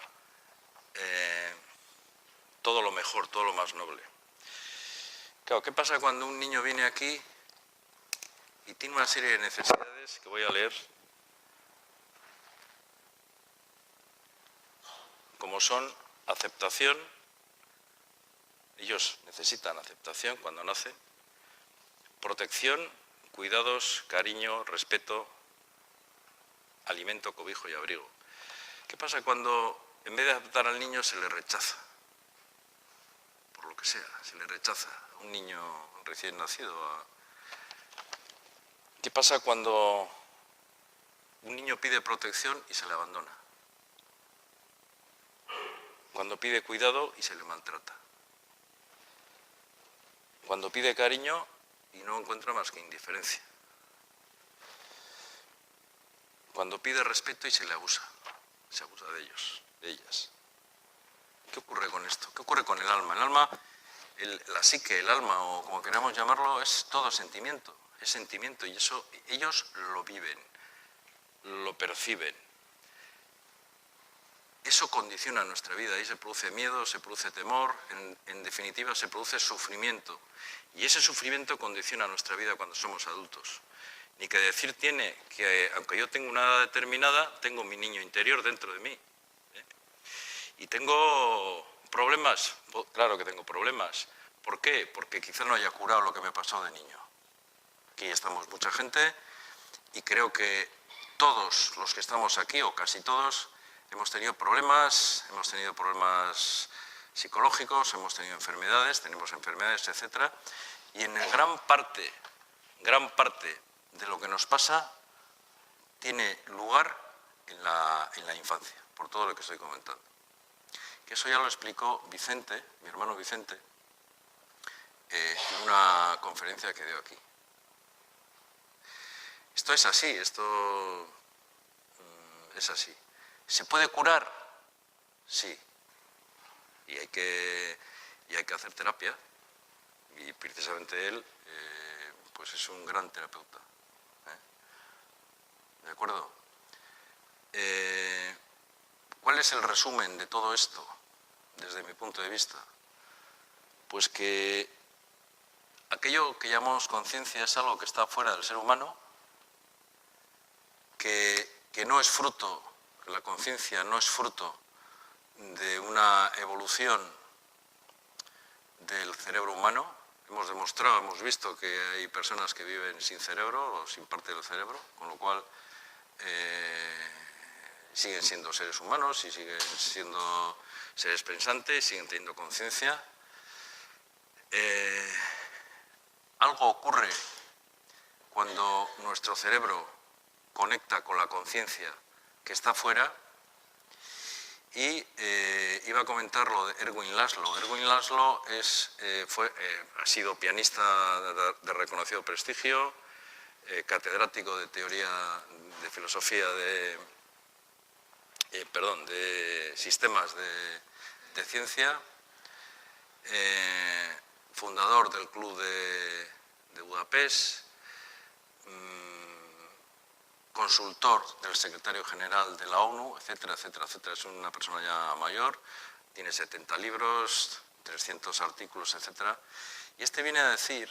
todo lo mejor, todo lo más noble. Claro, ¿qué pasa cuando un niño viene aquí y tiene una serie de necesidades que voy a leer, como son aceptación? Ellos necesitan aceptación cuando nacen, protección, cuidados, cariño, respeto, alimento, cobijo y abrigo. ¿Qué pasa cuando en vez de aceptar al niño se le rechaza? Por lo que sea, se le rechaza a un niño recién nacido. ¿Qué pasa cuando un niño pide protección y se le abandona? Cuando pide cuidado y se le maltrata. Cuando pide cariño y no encuentra más que indiferencia. Cuando pide respeto y se le abusa. Se abusa de ellos, de ellas. ¿Qué ocurre con esto? ¿Qué ocurre con el alma? El alma, la psique, el alma, o como queramos llamarlo, es todo sentimiento. Es sentimiento, y eso ellos lo viven, lo perciben. eso condiciona nuestra vida. Ahí se produce miedo, se produce temor, en definitiva se produce sufrimiento. Y ese sufrimiento condiciona nuestra vida cuando somos adultos. Ni que decir tiene que, aunque yo tengo una edad determinada, tengo mi niño interior dentro de mí. Y tengo problemas, claro que tengo problemas. ¿Por qué? Porque quizá no haya curado lo que me pasó de niño. Aquí estamos mucha gente y creo que todos los que estamos aquí, o casi todos, hemos tenido problemas psicológicos, hemos tenido enfermedades, tenemos enfermedades, etc. Y en gran parte de lo que nos pasa tiene lugar en la infancia, por todo lo que estoy comentando. Que eso ya lo explicó Vicente, mi hermano Vicente, en una conferencia que dio aquí. Esto es así, esto es así. ¿Se puede curar? Sí. Y hay que hacer terapia. Y precisamente él pues es un gran terapeuta. ¿De acuerdo? ¿Cuál es el resumen de todo esto, desde mi punto de vista? Pues que aquello que llamamos conciencia es algo que está fuera del ser humano, que no es fruto, que la conciencia no es fruto de una evolución del cerebro humano. Hemos demostrado, hemos visto que hay personas que viven sin cerebro o sin parte del cerebro, con lo cual siguen siendo seres humanos y siguen siendo seres pensantes, siguen teniendo conciencia. Algo ocurre cuando nuestro cerebro conecta con la conciencia que está fuera. Y iba a comentar lo de Erwin Laszlo. Erwin Laszlo ha sido pianista de reconocido prestigio, catedrático de teoría de filosofía de sistemas de ciencia, fundador del Club de Budapest, consultor del secretario general de la ONU, etcétera, etcétera, etcétera. Es una persona ya mayor, tiene 70 libros, 300 artículos, etcétera. Y este viene a decir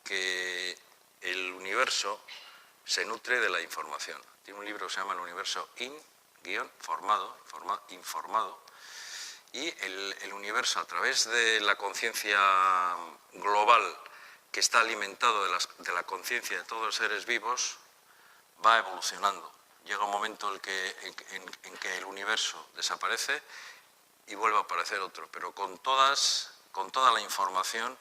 que el universo se nutre de la información. Tiene un libro que se llama El universo informado, y el universo, a través de la conciencia global que está alimentado de la conciencia de todos los seres vivos, va evolucionando. Llega un momento en que el universo desaparece y vuelve a aparecer otro, pero con toda la información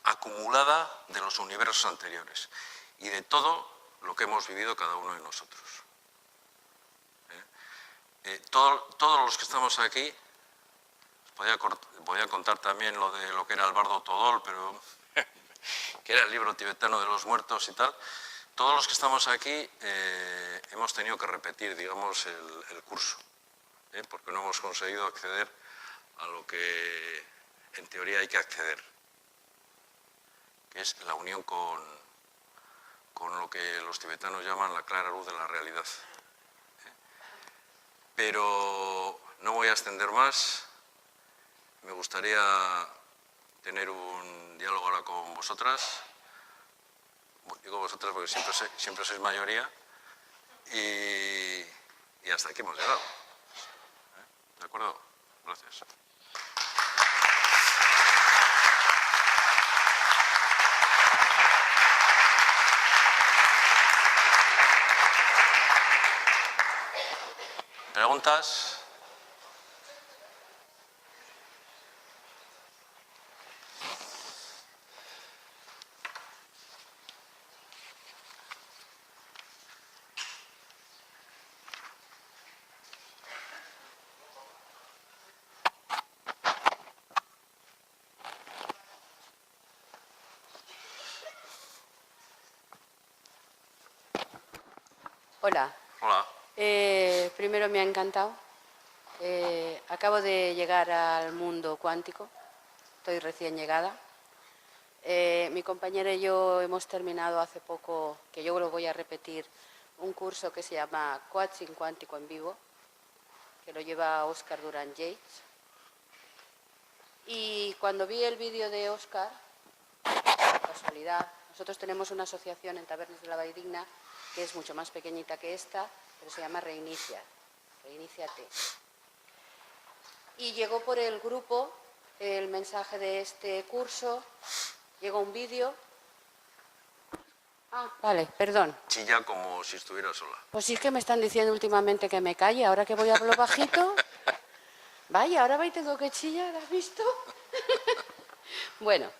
acumulada de los universos anteriores y de todo lo que hemos vivido cada uno de nosotros. Todos los que estamos aquí, voy a contar también lo que era el bardo Todol, pero que era el libro tibetano de los muertos y tal. Todos los que estamos aquí hemos tenido que repetir, digamos, el curso, porque no hemos conseguido acceder a lo que en teoría hay que acceder, que es la unión con lo que los tibetanos llaman la clara luz de la realidad. Pero no voy a extender más. Me gustaría tener un diálogo ahora con vosotras. Digo vosotras porque siempre sois mayoría. Y hasta aquí hemos llegado. ¿De acuerdo? Gracias. ¿Preguntas? Hola. Hola. Primero me ha encantado. Acabo de llegar al mundo cuántico. Estoy recién llegada. Mi compañera y yo hemos terminado hace poco, que yo lo voy a repetir, un curso que se llama Coaching Cuántico en Vivo, que lo lleva Óscar Durán Yates. Y cuando vi el vídeo de Óscar, por casualidad, nosotros tenemos una asociación en Tabernes de la Valldigna que es mucho más pequeñita que esta, pero se llama Reinicia, Reiníciate. Y llegó por el grupo el mensaje de este curso, llegó un vídeo. Ah, vale, perdón. Chilla como si estuviera sola. Pues sí, es que me están diciendo últimamente que me calle, ahora que voy a hablar bajito. Vaya, ahora voy y tengo que chillar, ¿has visto? Bueno,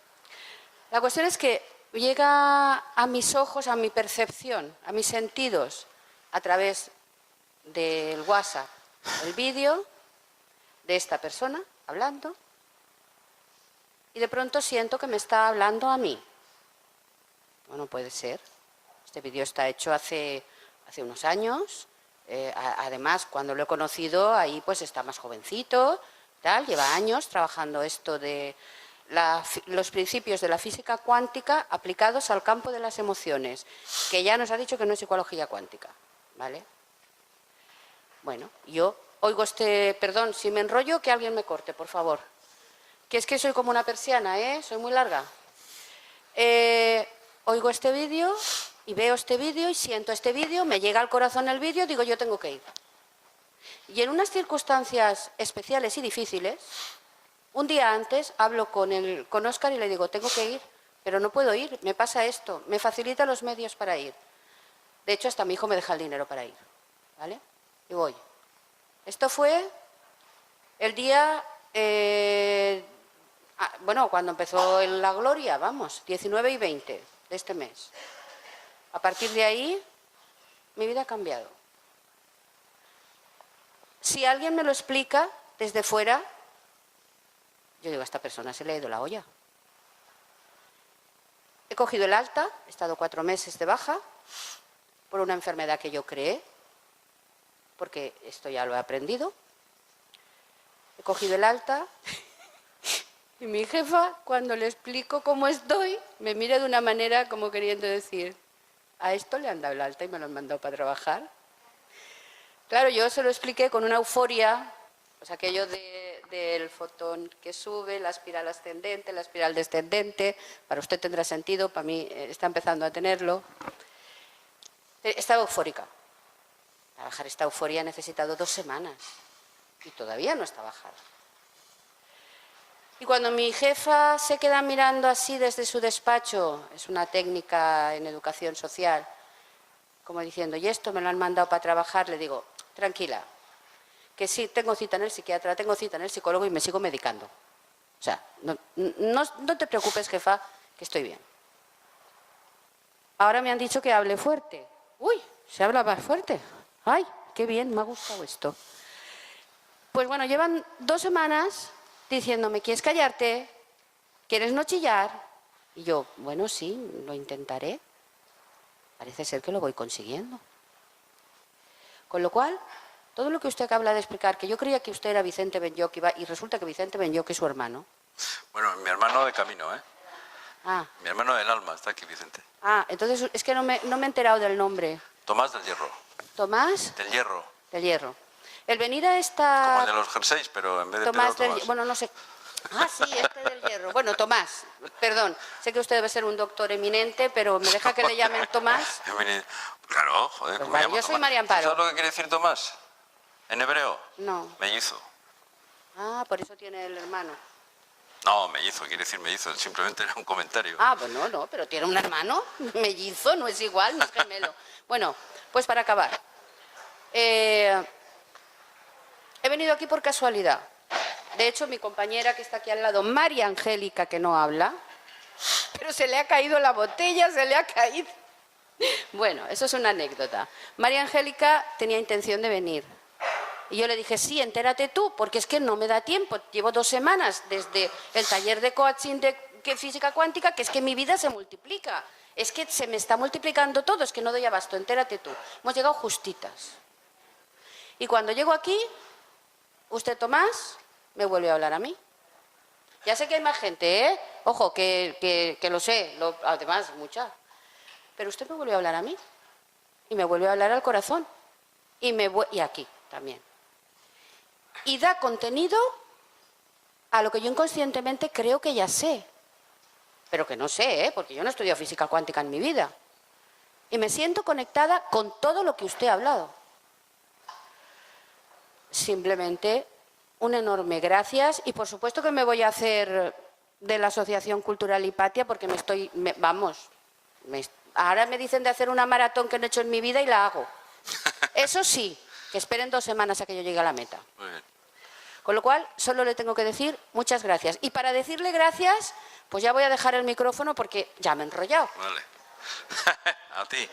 la cuestión es que llega a mis ojos, a mi percepción, a mis sentidos, a través del WhatsApp, el vídeo de esta persona hablando, y de pronto siento que me está hablando a mí. Bueno, puede ser. Este vídeo está hecho hace unos años. Además, cuando lo he conocido, ahí pues está más jovencito, tal, lleva años trabajando esto de los principios de la física cuántica aplicados al campo de las emociones, que ya nos ha dicho que no es psicología cuántica, ¿vale? Bueno, yo oigo perdón, si me enrollo, que alguien me corte, por favor. Que es que soy como una persiana, ¿eh? Soy muy larga. Oigo este vídeo y veo este vídeo y siento este vídeo, me llega al corazón el vídeo, digo yo tengo que ir. Y en unas circunstancias especiales y difíciles, un día antes hablo con Óscar y le digo tengo que ir, pero no puedo ir, me pasa esto, me facilita los medios para ir. De hecho, hasta mi hijo me deja el dinero para ir, ¿vale? Y voy. Esto fue el día, bueno, cuando empezó la gloria, vamos, 19 y 20 de este mes. A partir de ahí, mi vida ha cambiado. Si alguien me lo explica desde fuera, yo digo, a esta persona se le ha ido la olla. He cogido el alta, he estado 4 meses de baja por una enfermedad que yo creé, porque esto ya lo he aprendido. He cogido el alta y mi jefa, cuando le explico cómo estoy, me mira de una manera como queriendo decir, ¿a esto le han dado el alta y me lo han mandado para trabajar? Claro, yo se lo expliqué con una euforia, pues aquello del fotón que sube, la espiral ascendente, la espiral descendente, para usted tendrá sentido, para mí está empezando a tenerlo. Estaba eufórica. Para bajar esta euforia he necesitado 2 semanas y todavía no está bajada. Y cuando mi jefa se queda mirando así desde su despacho, es una técnica en educación social, como diciendo, y esto me lo han mandado para trabajar, le digo, tranquila, que sí, tengo cita en el psiquiatra, tengo cita en el psicólogo y me sigo medicando. O sea, no te preocupes, jefa, que estoy bien. Ahora me han dicho que hable fuerte. Uy, se habla más fuerte. Ay, qué bien, me ha gustado esto. Pues bueno, llevan 2 semanas diciéndome, ¿quieres callarte? ¿Quieres no chillar? Y yo, bueno, sí, lo intentaré. Parece ser que lo voy consiguiendo. Con lo cual, todo lo que usted acaba de explicar, que yo creía que usted era Vicente Benlloch y resulta que Vicente Benlloch es su hermano. Bueno, mi hermano de camino, ¿eh? Ah. Mi hermano del alma, está aquí Vicente. Ah, entonces es que no me he enterado del nombre. Tomás del Hierro. ¿Tomás? Del Hierro. Del Hierro. El venir a esta... Como el de los jerseys, pero en vez de Tomás Pedro, del... Tomás. Bueno, no sé... Ah, sí, este del Hierro. Bueno, Tomás, perdón. Sé que usted debe ser un doctor eminente, pero ¿me deja que le llamen Tomás? Claro, joder. Pues me vale, llamo yo soy Tomás. María Amparo. ¿Sabes lo que quiere decir Tomás? ¿En hebreo? No. Mellizo. Ah, por eso tiene el hermano. No, mellizo, quiere decir mellizo. Simplemente era un comentario. Ah, pues no, pero tiene un hermano mellizo, no es igual, no es gemelo. Bueno, pues para acabar. He venido aquí por casualidad. De hecho, mi compañera que está aquí al lado, María Angélica, que no habla, pero se le ha caído la botella, se le ha caído. Bueno, eso es una anécdota. María Angélica tenía intención de venir. Y yo le dije, sí, entérate tú, porque es que no me da tiempo. Llevo 2 semanas desde el taller de coaching de física cuántica, que es que mi vida se multiplica. Es que se me está multiplicando todo, es que no doy abasto, entérate tú. Hemos llegado justitas. Y cuando llego aquí, usted, Tomás, me vuelve a hablar a mí. Ya sé que hay más gente, ¿eh? Ojo, que lo sé, además, mucha. Pero usted me vuelve a hablar a mí. y me vuelve a hablar al corazón. Y aquí también. Y da contenido a lo que yo inconscientemente creo que ya sé. Pero que no sé, porque yo no he estudiado física cuántica en mi vida. Y me siento conectada con todo lo que usted ha hablado. Simplemente un enorme gracias y por supuesto que me voy a hacer de la Asociación Cultural Hipatia porque ahora me dicen de hacer una maratón que no he hecho en mi vida y la hago. Eso sí, que esperen 2 semanas a que yo llegue a la meta. Muy bien. Con lo cual, solo le tengo que decir muchas gracias. Y para decirle gracias, pues ya voy a dejar el micrófono porque ya me he enrollado. Vale. A ti.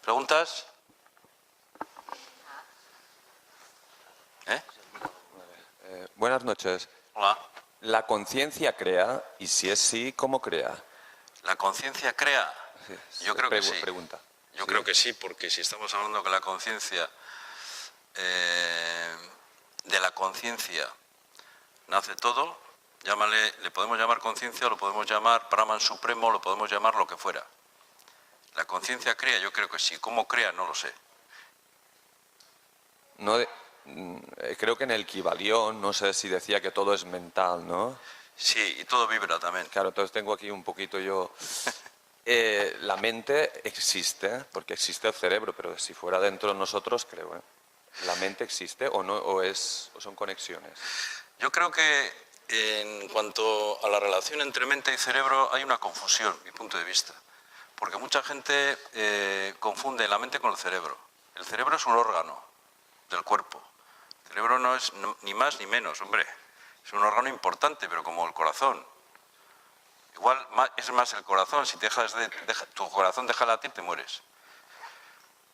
¿Preguntas? Buenas noches. Hola. ¿La conciencia crea? Y si es sí, ¿cómo crea? ¿La conciencia crea? Yo creo que sí. Pregunta. Yo creo que sí, porque si estamos hablando que la conciencia, de la conciencia nace todo, le podemos llamar conciencia, lo podemos llamar Brahman supremo, lo podemos llamar lo que fuera. ¿La conciencia crea? Yo creo que sí. ¿Cómo crea? No lo sé. Creo que en el Kybalión, no sé si decía que todo es mental, ¿no? Sí, y todo vibra también. Claro, entonces tengo aquí un poquito yo... la mente existe, porque existe el cerebro, pero si fuera dentro de nosotros, creo, ¿eh? ¿La mente existe o no, o son conexiones? Yo creo que en cuanto a la relación entre mente y cerebro hay una confusión, mi punto de vista. Porque mucha gente confunde la mente con el cerebro. El cerebro es un órgano del cuerpo. El cerebro no es ni más ni menos, hombre. Es un órgano importante, pero como el corazón. Igual es más el corazón. Si tu corazón deja de latir, te mueres.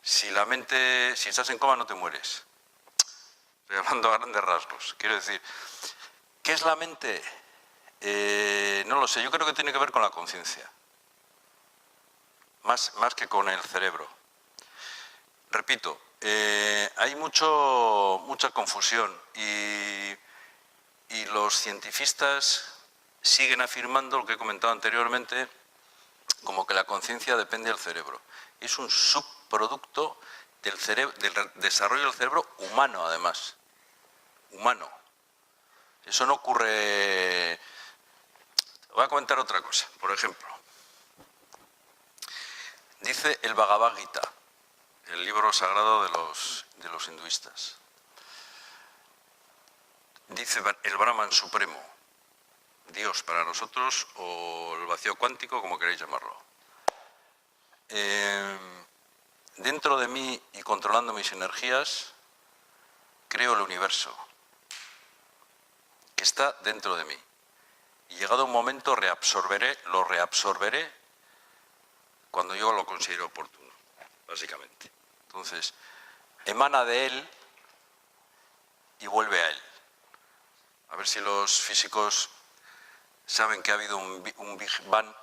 Si estás en coma, no te mueres. Estoy hablando a grandes rasgos. Quiero decir, ¿qué es la mente? No lo sé. Yo creo que tiene que ver con la conciencia. Más que con el cerebro. Repito, hay mucha confusión y los científicos siguen afirmando lo que he comentado anteriormente, como que la conciencia depende del cerebro. Es un subproducto del desarrollo del cerebro humano, además. Humano. Eso no ocurre... Voy a comentar otra cosa, por ejemplo. Dice el Bhagavad Gita, el libro sagrado de los hinduistas. Dice el Brahman supremo, Dios para nosotros, o el vacío cuántico, como queréis llamarlo. Dentro de mí y controlando mis energías, creo el universo, que está dentro de mí. Y llegado un momento lo reabsorberé cuando yo lo considero oportuno, básicamente. Entonces, emana de él y vuelve a él. A ver si los físicos saben que ha habido un Big Bang.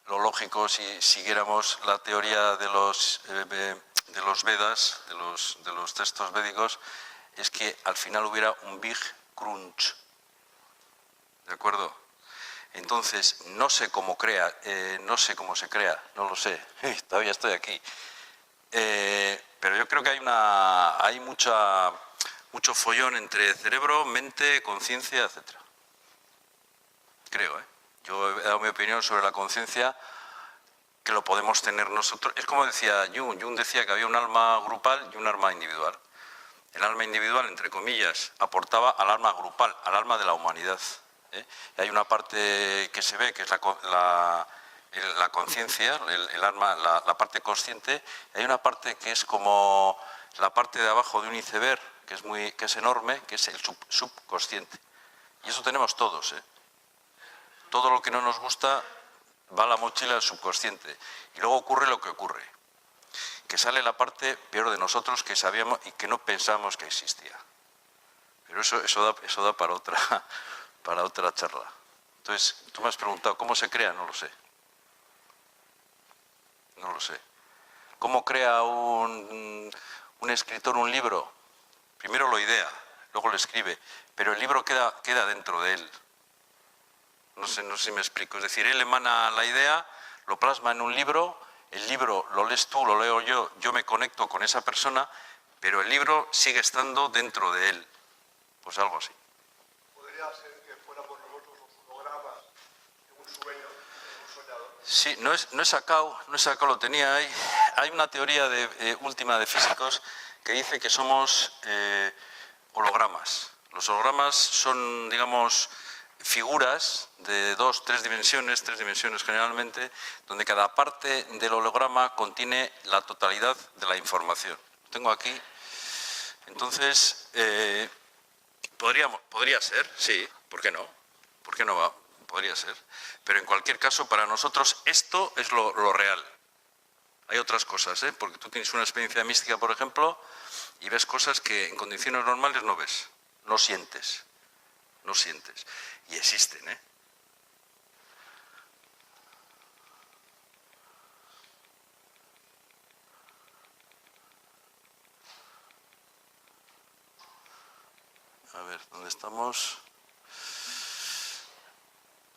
Lo lógico, si siguiéramos la teoría de los Vedas, de los textos védicos, es que al final hubiera un Big Crunch. ¿De acuerdo? Entonces, no sé cómo no sé cómo se crea, no lo sé, todavía estoy aquí. Pero yo creo que hay mucho follón entre cerebro, mente, conciencia, etc. Creo, ¿eh? Yo he dado mi opinión sobre la conciencia, que lo podemos tener nosotros. Es como decía Jung. Jung decía que había un alma grupal y un alma individual. El alma individual, entre comillas, aportaba al alma grupal, al alma de la humanidad. Y hay una parte que se ve, que es la conciencia, el alma, la parte consciente, y hay una parte que es como la parte de abajo de un iceberg, que es enorme, que es el subconsciente. Y eso tenemos todos, ¿eh? Todo lo que no nos gusta va a la mochila del subconsciente. Y luego ocurre lo que ocurre. Que sale la parte peor de nosotros que sabíamos y que no pensamos que existía. Pero eso da para otra charla. Entonces, tú me has preguntado, ¿cómo se crea? No lo sé. No lo sé. ¿Cómo crea un escritor un libro? Primero lo idea, luego lo escribe, pero el libro queda dentro de él. No sé si me explico. Es decir, él emana la idea, lo plasma en un libro, el libro lo lees tú, lo leo yo me conecto con esa persona, pero el libro sigue estando dentro de él. Pues algo así. ¿Podría ser que fuéramos nosotros los hologramas de un sueño, de un soñador? Sí, no he sacado, lo tenía ahí. Hay una teoría última de físicos que dice que somos hologramas. Los hologramas son, digamos, figuras de 2, 3 dimensiones generalmente, donde cada parte del holograma contiene la totalidad de la información. Lo tengo aquí. Entonces, podría ser, sí, ¿por qué no? ¿Por qué no va? Podría ser. Pero en cualquier caso, para nosotros esto es lo real. Hay otras cosas, porque tú tienes una experiencia mística, por ejemplo, y ves cosas que en condiciones normales no ves, no sientes. Y existen, A ver, ¿dónde estamos?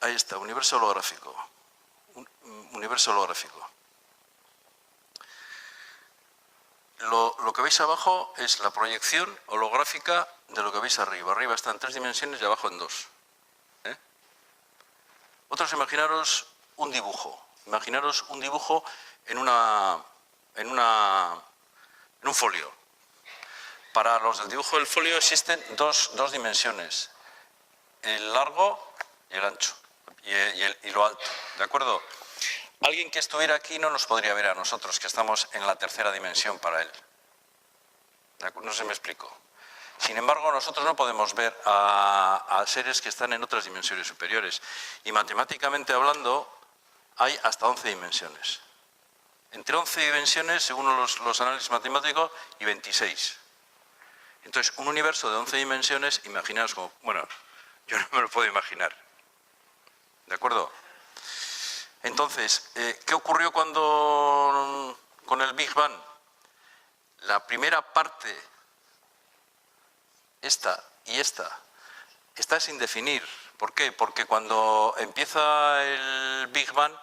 Ahí está, universo holográfico. Universo holográfico. Lo que veis abajo es la proyección holográfica de lo que veis arriba. Arriba está en 3 dimensiones y abajo en 2. Otros, imaginaros un dibujo. Imaginaros un dibujo en un folio. Para los del dibujo del folio existen dos dimensiones, el largo y el ancho, y lo alto, ¿de acuerdo? Alguien que estuviera aquí no nos podría ver a nosotros, que estamos en la tercera dimensión para él. No sé si me explico. Sin embargo, nosotros no podemos ver a seres que están en otras dimensiones superiores. Y matemáticamente hablando, hay hasta 11 dimensiones. Entre 11 dimensiones, según los análisis matemáticos, y 26. Entonces, un universo de 11 dimensiones, imaginaos como... Bueno, yo no me lo puedo imaginar. ¿De acuerdo? Entonces, ¿qué ocurrió con el Big Bang? La primera parte, esta y esta, está sin definir. ¿Por qué? Porque cuando empieza el Big Bang,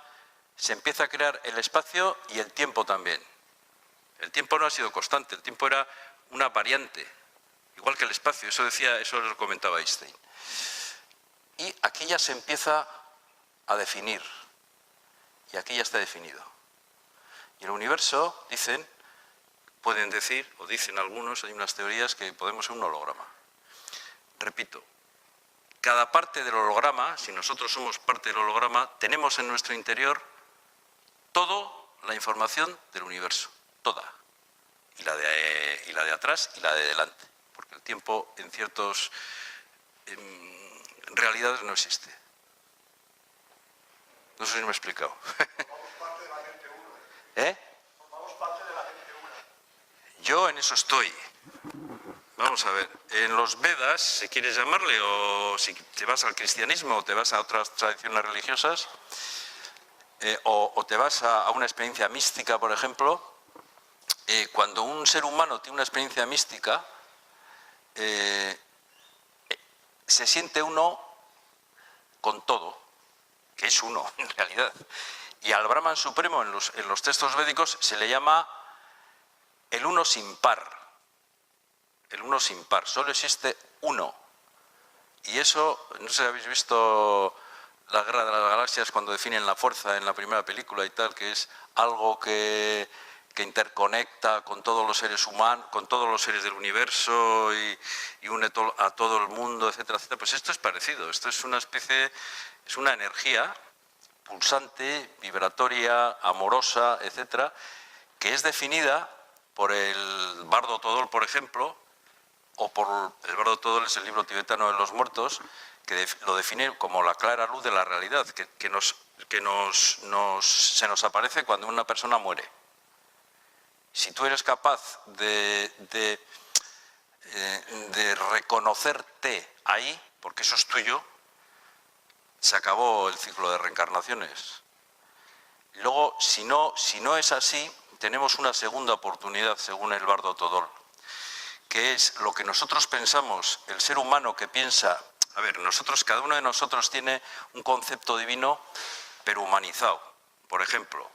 se empieza a crear el espacio y el tiempo también. El tiempo no ha sido constante, el tiempo era una variante. Igual que el espacio, eso lo comentaba Einstein. Y aquí ya se empieza a definir. Y aquí ya está definido. Y el universo, pueden decir, o dicen algunos, hay unas teorías que podemos ser un holograma. Repito, cada parte del holograma, si nosotros somos parte del holograma, tenemos en nuestro interior toda la información del universo. Toda. Y la de atrás y la de delante. Porque el tiempo en ciertas realidades no existe. No sé si me he explicado. Formamos parte de la gente una. Formamos parte de la gente una. Yo en eso estoy. Vamos a ver, en los Vedas, si quieres llamarle, o si te vas al cristianismo o te vas a otras tradiciones religiosas, o te vas a una experiencia mística, por ejemplo, cuando un ser humano tiene una experiencia mística, se siente uno con todo, que es uno en realidad. Y al Brahman Supremo en los textos védicos se le llama el uno sin par. El uno sin par, solo existe uno. Y eso, no sé si habéis visto La Guerra de las Galaxias cuando definen la fuerza en la primera película y tal, que es algo que interconecta con todos los seres humanos, con todos los seres del universo y une a todo el mundo, etcétera, etcétera. Pues esto es parecido, esto es una especie, es una energía pulsante, vibratoria, amorosa, etcétera, que es definida por el Bardo Todol, por ejemplo, o por el Bardo Todol es el libro tibetano de los muertos, que lo define como la clara luz de la realidad, que se nos aparece cuando una persona muere. Si tú eres capaz de reconocerte ahí, porque eso es tuyo, se acabó el ciclo de reencarnaciones. Luego, si no es así, tenemos una segunda oportunidad, según el Bardo Todol, que es lo que nosotros pensamos, el ser humano que piensa, A ver, cada uno de nosotros tiene un concepto divino, pero humanizado. Por ejemplo,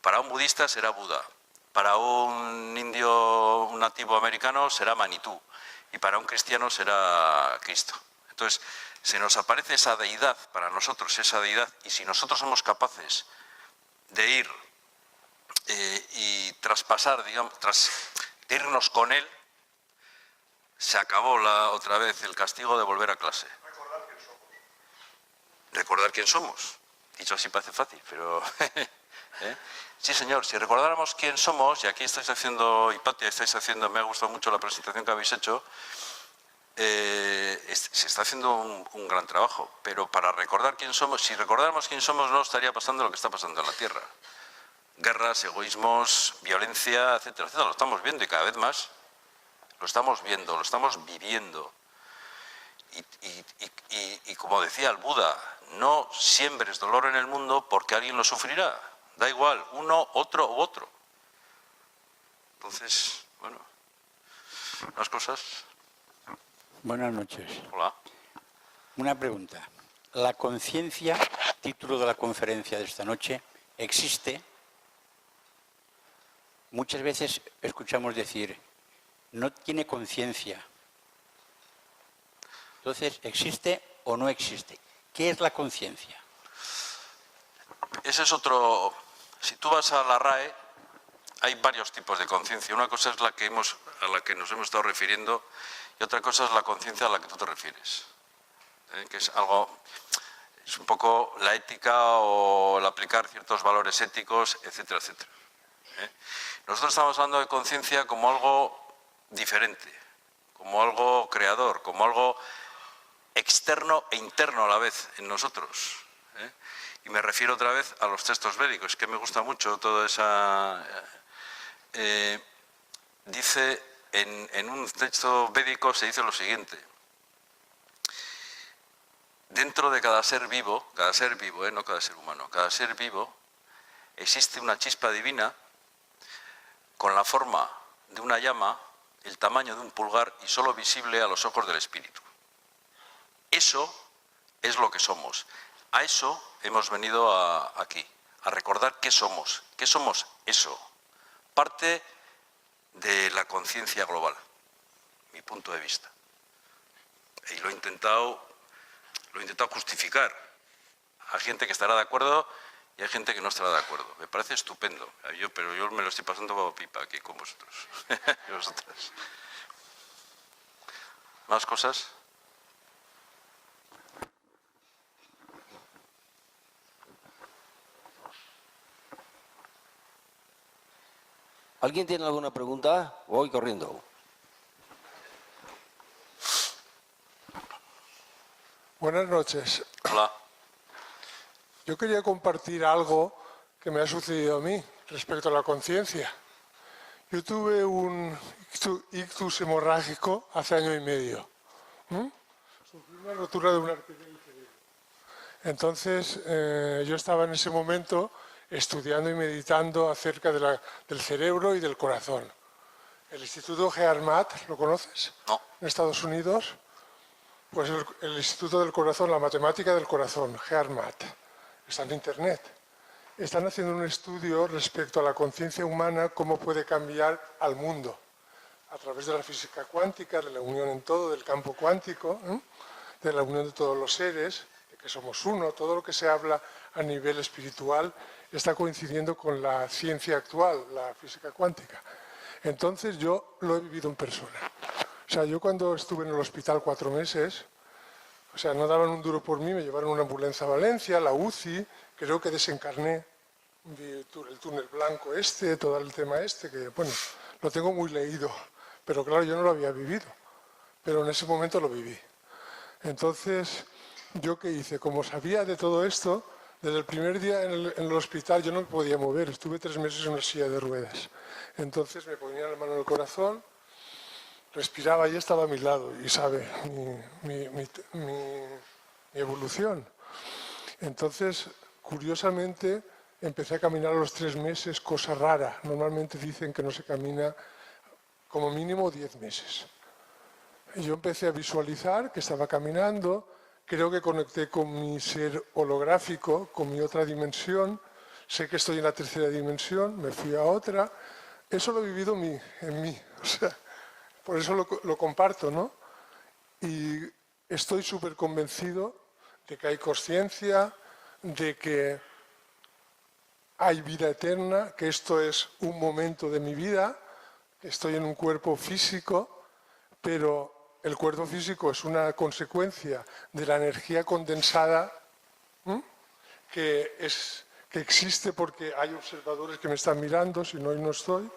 para un budista será Buda, para un indio nativo americano será Manitú y para un cristiano será Cristo. Entonces, se nos aparece esa deidad, para nosotros esa deidad, y si nosotros somos capaces de ir y traspasar, digamos, de irnos con él, se acabó otra vez el castigo de volver a clase. Recordar quién somos. Recordar quién somos. Dicho así parece fácil, pero... Sí, señor, si recordáramos quién somos, y aquí estáis haciendo, Hipatia, me ha gustado mucho la presentación que habéis hecho, se está haciendo un gran trabajo, pero para recordar quién somos, si recordáramos quién somos, no estaría pasando lo que está pasando en la Tierra. Guerras, egoísmos, violencia, etcétera, etcétera. Lo estamos viendo y cada vez más. Lo estamos viendo, lo estamos viviendo. Y como decía el Buda, no siembres dolor en el mundo porque alguien lo sufrirá. Da igual, uno, otro u otro. Entonces, bueno, unas cosas. Buenas noches. Hola. Una pregunta. ¿La conciencia, título de la conferencia de esta noche, existe? Muchas veces escuchamos decir, no tiene conciencia. Entonces, ¿existe o no existe? ¿Qué es la conciencia? Ese es otro... Si tú vas a la RAE, hay varios tipos de conciencia. Una cosa es a la que nos hemos estado refiriendo y otra cosa es la conciencia a la que tú te refieres. Que es un poco la ética o el aplicar ciertos valores éticos, etcétera, etcétera. Nosotros estamos hablando de conciencia como algo diferente, como algo creador, como algo externo e interno a la vez en nosotros. Y me refiero otra vez a los textos védicos, que me gusta mucho toda esa... dice, en un texto védico se dice lo siguiente. Dentro de cada ser vivo, no cada ser humano, cada ser vivo, existe una chispa divina con la forma de una llama, el tamaño de un pulgar y solo visible a los ojos del espíritu. Eso es lo que somos. A eso hemos venido aquí, a recordar qué somos eso. Parte de la conciencia global, mi punto de vista. Y lo he intentado justificar. Hay gente que estará de acuerdo y hay gente que no estará de acuerdo. Me parece estupendo, pero yo me lo estoy pasando como pipa aquí con vosotros. Y vosotras. ¿Más cosas? ¿Alguien tiene alguna pregunta? Voy corriendo. Buenas noches. Hola. Yo quería compartir algo que me ha sucedido a mí respecto a la conciencia. Yo tuve un ictus hemorrágico hace año y medio. Sufrí una rotura de una arteria del cerebro. Entonces, yo estaba en ese momento estudiando y meditando acerca del cerebro y del corazón. El Instituto HeartMath, ¿lo conoces? No. En Estados Unidos. Pues el Instituto del Corazón, la matemática del corazón, HeartMath, está en Internet. Están haciendo un estudio respecto a la conciencia humana, cómo puede cambiar al mundo, a través de la física cuántica, de la unión en todo, del campo cuántico, de la unión de todos los seres, de que somos uno, todo lo que se habla a nivel espiritual está coincidiendo con la ciencia actual, la física cuántica. Entonces yo lo he vivido en persona. O sea, yo cuando estuve en el hospital 4 meses, o sea, no daban un duro por mí, me llevaron una ambulancia a Valencia, la UCI, creo que desencarné, vi el túnel blanco todo el tema que, bueno, lo tengo muy leído, pero claro, yo no lo había vivido, pero en ese momento lo viví. Entonces, ¿yo qué hice? Como sabía de todo esto, desde el primer día en el hospital yo no me podía mover, estuve 3 meses en una silla de ruedas. Entonces me ponía la mano en el corazón, respiraba y estaba a mi lado y sabe mi evolución. Entonces, curiosamente, empecé a caminar a los 3 meses, cosa rara. Normalmente dicen que no se camina como mínimo 10 meses. Y yo empecé a visualizar que estaba caminando, creo que conecté con mi ser holográfico, con mi otra dimensión. Sé que estoy en la tercera dimensión, me fui a otra. Eso lo he vivido en mí, o sea, por eso lo comparto, ¿no? Y estoy súper convencido de que hay conciencia, de que hay vida eterna, que esto es un momento de mi vida, que estoy en un cuerpo físico, pero el cuerpo físico es una consecuencia de la energía condensada, que existe porque hay observadores que me están mirando, si no, hoy no estoy.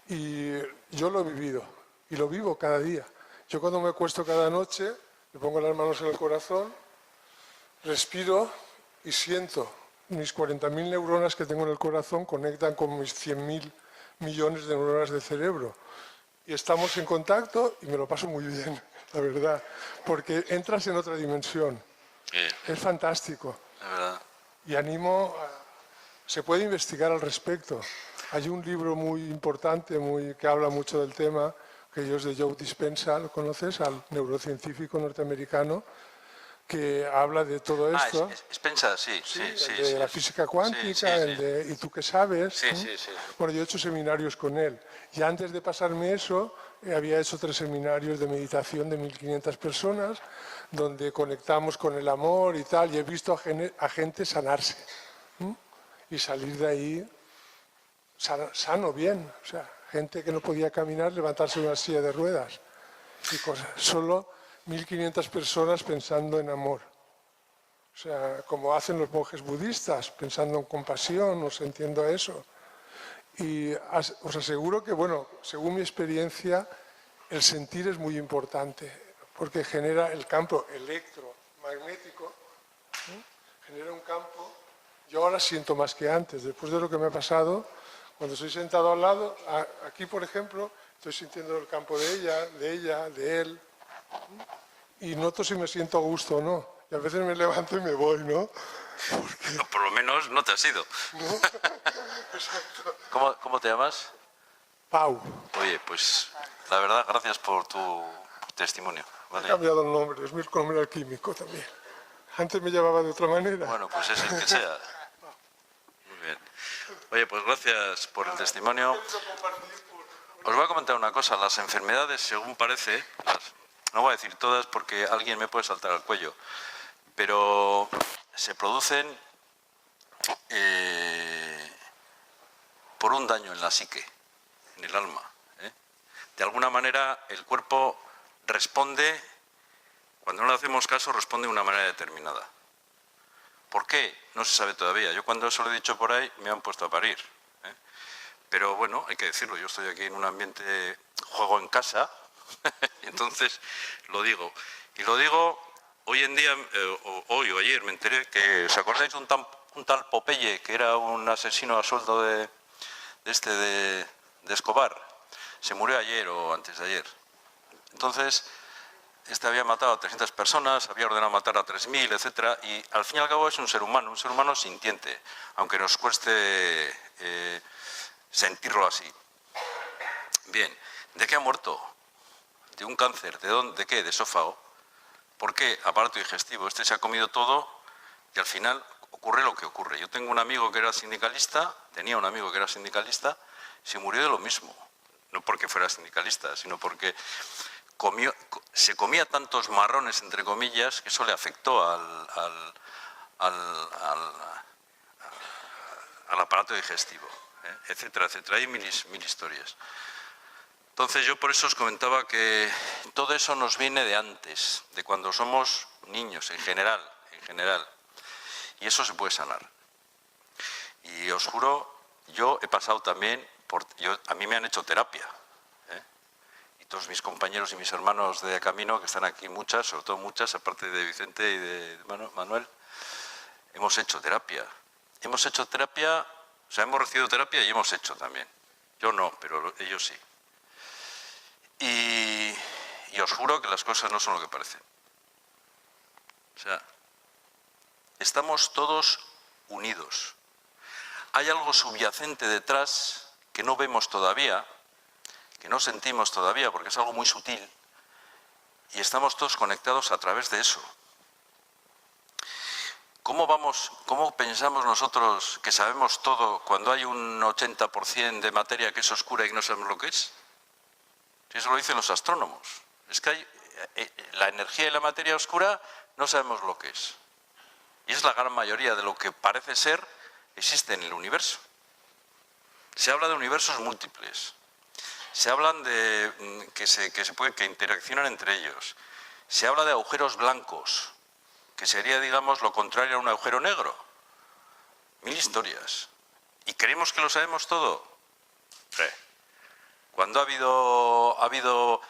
Y yo lo he vivido y lo vivo cada día. Yo cuando me acuesto cada noche, me pongo las manos en el corazón, respiro y siento mis 40.000 neuronas que tengo en el corazón conectan con mis 100.000 millones de neuronas de cerebro. Y estamos en contacto y me lo paso muy bien, la verdad, porque entras en otra dimensión. Es fantástico. La verdad. Y animo a... Se puede investigar al respecto. Hay un libro muy importante que habla mucho del tema, que es de Joe Dispenza, ¿lo conoces? Al neurocientífico norteamericano, que habla de todo esto. Dispenza, sí. El de la física cuántica, el de ¿y tú qué sabes? Sí. Bueno, yo he hecho seminarios con él. Y antes de pasarme eso, había hecho 3 seminarios de meditación de 1.500 personas, donde conectamos con el amor y tal, y he visto a gente sanarse. Y salir de ahí sano, bien. O sea, gente que no podía caminar, levantarse de una silla de ruedas. Y cosas. Solo 1.500 personas pensando en amor. O sea, como hacen los monjes budistas, pensando en compasión o sintiendo eso. Y os aseguro que, bueno, según mi experiencia, el sentir es muy importante, porque genera el campo electromagnético, genera un campo. Yo ahora siento más que antes, después de lo que me ha pasado, cuando estoy sentado al lado, aquí por ejemplo, estoy sintiendo el campo de ella, de él, y noto si me siento a gusto o no. Y a veces me levanto y me voy, ¿no? Porque... No, por lo menos no te has ido. ¿No? Exacto. ¿Cómo te llamas? Pau. Oye, pues la verdad, gracias por tu testimonio. ¿Vale? He cambiado el nombre, es mi nombre alquímico también. Antes me llamaba de otra manera. Bueno, pues es el que sea. Muy bien. Oye, pues gracias por el testimonio. Os voy a comentar una cosa. Las enfermedades, según parece, no voy a decir todas porque alguien me puede saltar al cuello, pero se producen por un daño en la psique, en el alma. De alguna manera el cuerpo responde, cuando no le hacemos caso, responde de una manera determinada. ¿Por qué? No se sabe todavía. Yo cuando eso lo he dicho por ahí me han puesto a parir. Pero bueno, hay que decirlo, yo estoy aquí en un ambiente de juego en casa, y entonces lo digo. Y lo digo hoy en día, hoy o ayer me enteré que, ¿os acordáis de un tal Popeye, que era un asesino a sueldo de Escobar? Se murió ayer o antes de ayer. Entonces, este había matado a 300 personas, había ordenado matar a 3.000, etc. Y al fin y al cabo es un ser humano sintiente, aunque nos cueste sentirlo así. Bien, ¿de qué ha muerto? ¿De un cáncer? ¿De qué? ¿De esófago? ¿Por qué? Aparato digestivo. Este se ha comido todo y al final ocurre lo que ocurre. Yo tengo un amigo que era sindicalista, tenía un amigo que era sindicalista, se murió de lo mismo. No porque fuera sindicalista, sino porque se comía tantos marrones, entre comillas, que eso le afectó al aparato digestivo, etcétera, etcétera. Hay mil historias. Entonces yo por eso os comentaba que todo eso nos viene de antes, de cuando somos niños, en general. Y eso se puede sanar. Y os juro, yo he pasado también a mí me han hecho terapia. Y todos mis compañeros y mis hermanos de camino, que están aquí muchas, sobre todo muchas, aparte de Vicente y de Manuel, hemos hecho terapia. Hemos recibido terapia y hemos hecho también. Yo no, pero ellos sí. Y os juro que las cosas no son lo que parecen. O sea, estamos todos unidos. Hay algo subyacente detrás que no vemos todavía, que no sentimos todavía, porque es algo muy sutil, y estamos todos conectados a través de eso. ¿Cómo pensamos nosotros que sabemos todo cuando hay un 80% de materia que es oscura y no sabemos lo que es? Eso lo dicen los astrónomos. Es que la energía y la materia oscura no sabemos lo que es. Y es la gran mayoría de lo que parece ser existe en el universo. Se habla de universos múltiples. Se hablan de que interaccionan entre ellos. Se habla de agujeros blancos, que sería, digamos, lo contrario a un agujero negro. 1000 historias. ¿Y creemos que lo sabemos todo? Cuando ha habido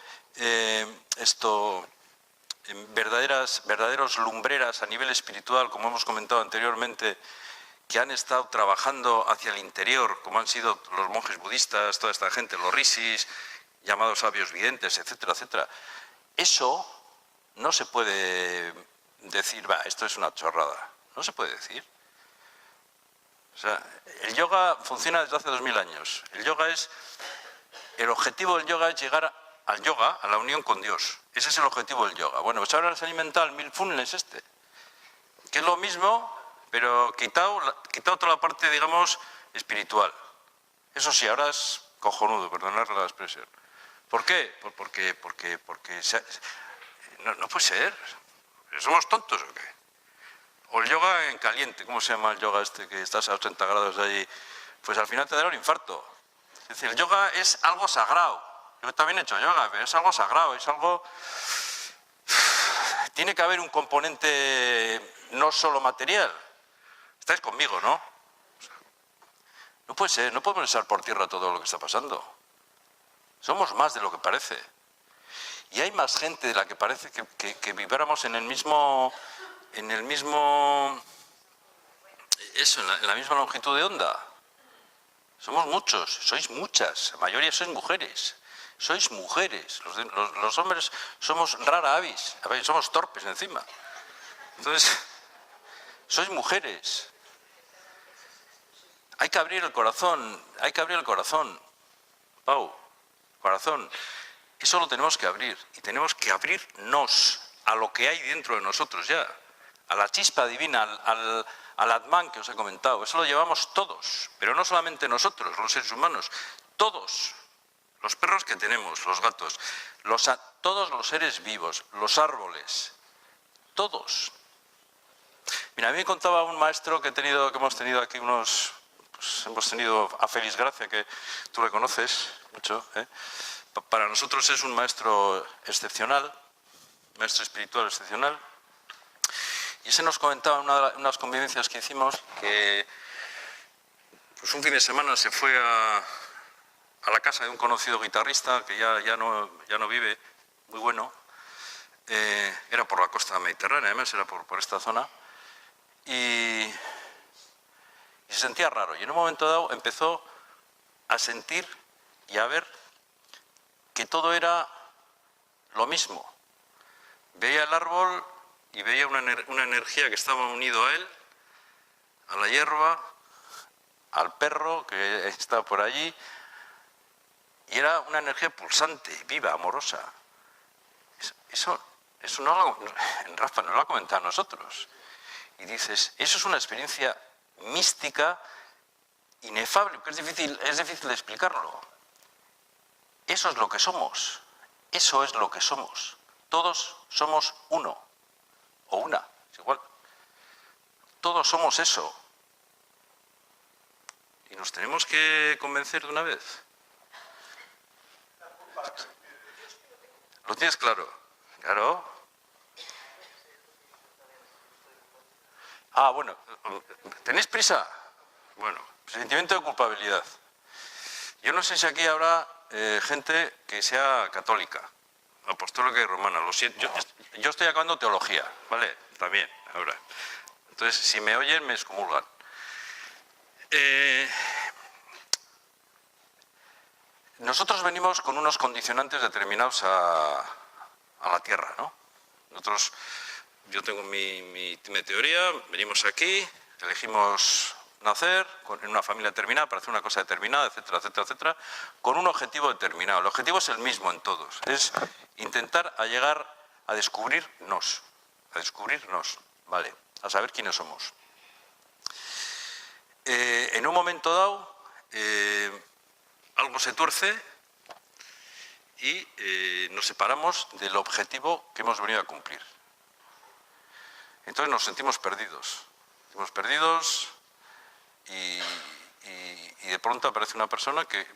verdaderos lumbreras a nivel espiritual, como hemos comentado anteriormente, que han estado trabajando hacia el interior, como han sido los monjes budistas, toda esta gente, los rishis, llamados sabios videntes, etcétera, etcétera. Eso no se puede decir, esto es una chorrada. No se puede decir. O sea, el yoga funciona desde hace 2000 años. El objetivo del yoga es llegar al yoga, a la unión con Dios. Ese es el objetivo del yoga. Bueno, pues ahora se ha inventado el mindfulness que es lo mismo, pero quitado toda la parte, digamos, espiritual. Eso sí, ahora es cojonudo, perdonad la expresión. ¿Por qué? Porque no puede ser. ¿Somos tontos o qué? O el yoga en caliente, ¿cómo se llama el yoga que estás a 80 grados de allí? Pues al final te dará un infarto. Es decir, el yoga es algo sagrado. Yo también he hecho yoga, pero es algo sagrado, es algo... Tiene que haber un componente no solo material. Estáis conmigo, ¿no? No puede ser, no podemos echar por tierra todo lo que está pasando. Somos más de lo que parece. Y hay más gente de la que parece que viviéramos en la misma longitud de onda. Somos muchos, sois muchas, la mayoría sois mujeres. Sois mujeres, los hombres somos rara avis, somos torpes encima. Entonces, sois mujeres. Hay que abrir el corazón, Pau, corazón. Eso lo tenemos que abrir y tenemos que abrirnos a lo que hay dentro de nosotros ya, a la chispa divina, al Atman que os he comentado. Eso lo llevamos todos, pero no solamente nosotros, los seres humanos, todos. Los perros que tenemos, los gatos, todos los seres vivos, los árboles, todos. Mira, a mí me contaba un maestro que hemos tenido aquí hemos tenido a Félix Gracia, que tú le conoces mucho, ¿eh? Para nosotros es un maestro excepcional, maestro espiritual excepcional. Y ese nos comentaba en unas convivencias que hicimos que pues un fin de semana se fue a la casa de un conocido guitarrista que ya no vive, muy bueno. Era por la costa mediterránea, además era por esta zona. Y se sentía raro. Y en un momento dado empezó a sentir y a ver que todo era lo mismo. Veía el árbol y veía una energía que estaba unido a él, a la hierba, al perro que estaba por allí, y era una energía pulsante, viva, amorosa. Eso Rafa nos lo ha comentado a nosotros. Y dices, eso es una experiencia mística inefable, porque es difícil de explicarlo. Eso es lo que somos. Eso es lo que somos. Todos somos uno. O una, es igual. Todos somos eso. Y nos tenemos que convencer de una vez. ¿Lo tienes claro? Claro. Ah, bueno. ¿Tenéis prisa? Bueno, sentimiento de culpabilidad. Yo no sé si aquí habrá gente que sea católica, apostólica y romana. Lo siento. Yo estoy acabando teología, ¿vale? También, ahora. Entonces, si me oyen, me excomulgan. Nosotros venimos con unos condicionantes determinados a la Tierra, ¿no? Yo tengo mi teoría, venimos aquí, elegimos nacer en una familia determinada para hacer una cosa determinada, etcétera, etcétera, etcétera, con un objetivo determinado. El objetivo es el mismo en todos, es intentar llegar a descubrirnos, ¿vale? A saber quiénes somos. En un momento dado, algo se tuerce y nos separamos del objetivo que hemos venido a cumplir. Entonces nos sentimos perdidos. Y de pronto aparece una persona que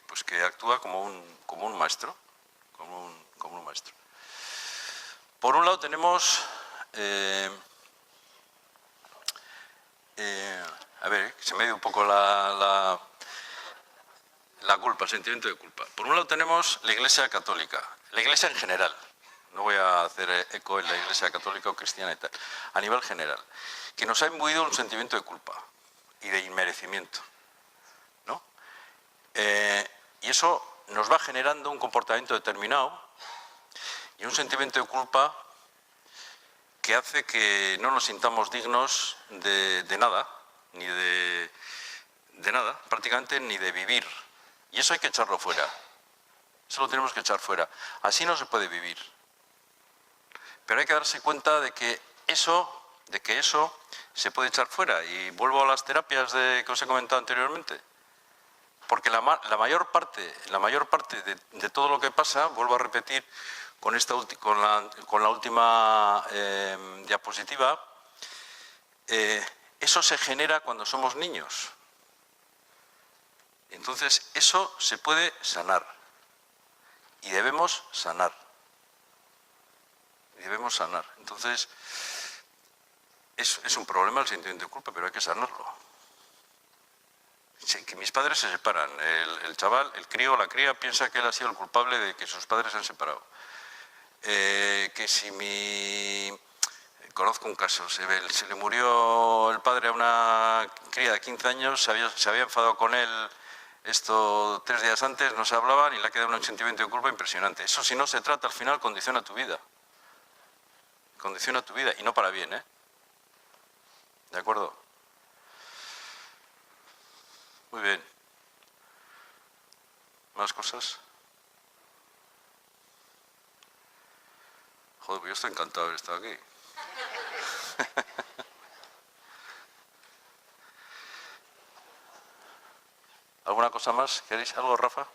actúa como un maestro. Como un maestro. Por un lado tenemos... a ver, se me ha ido un poco la culpa, el sentimiento de culpa. Por un lado tenemos la Iglesia Católica, la Iglesia en general. No voy a hacer eco en la Iglesia Católica o cristiana y tal. A nivel general, que nos ha imbuido un sentimiento de culpa y de inmerecimiento, ¿no? Y eso nos va generando un comportamiento determinado y un sentimiento de culpa que hace que no nos sintamos dignos de nada, ni de nada, prácticamente ni de vivir. Y eso hay que echarlo fuera. Eso lo tenemos que echar fuera. Así no se puede vivir. Pero hay que darse cuenta de que eso se puede echar fuera. Y vuelvo a las terapias que os he comentado anteriormente. Porque la mayor parte de todo lo que pasa, vuelvo a repetir con la última diapositiva, eso se genera cuando somos niños. Entonces, eso se puede sanar. Y debemos sanar. Entonces, es un problema el sentimiento de culpa, pero hay que sanarlo. Que mis padres se separan. El chaval, el crío o la cría piensa que él ha sido el culpable de que sus padres se han separado. Que si conozco un caso, se le murió el padre a una cría de 15 años, se había enfadado con él 3 días antes, no se hablaban y le ha quedado un sentimiento de culpa impresionante. Eso, si no se trata, al final condiciona tu vida. Condiciona tu vida, y no para bien, ¿eh? ¿De acuerdo? Muy bien. ¿Más cosas? Joder, pues yo estoy encantado de haber estado aquí. ¿Alguna cosa más? ¿Queréis algo, Rafa?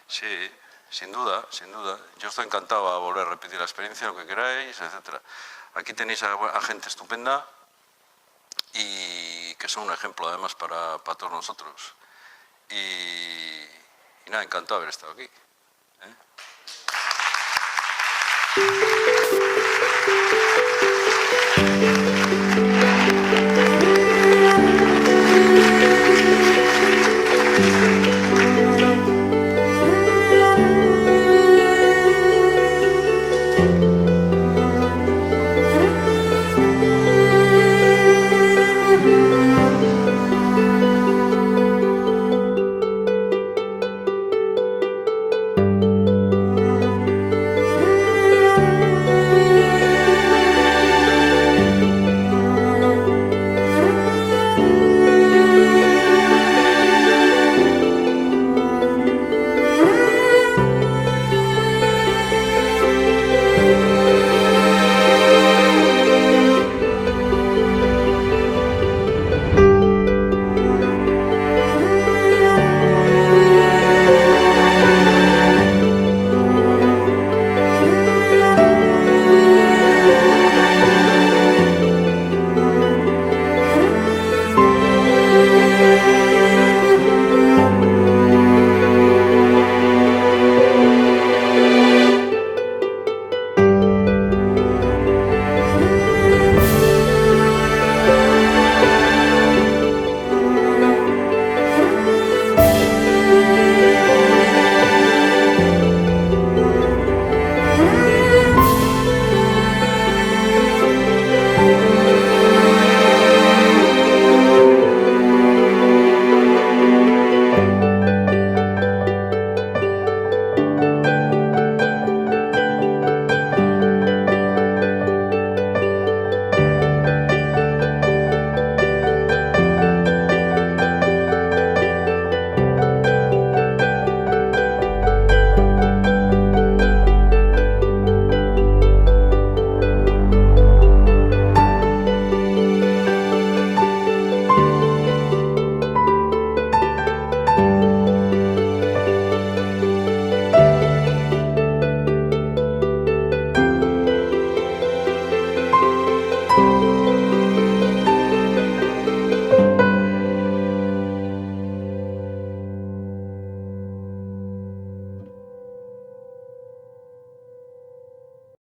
Sí, sin duda, sin duda. Yo estoy encantado a volver a repetir la experiencia, lo que queráis, etc. Aquí tenéis a gente estupenda y que son un ejemplo además para todos nosotros. Y nada, encantado de haber estado aquí. ¿Eh?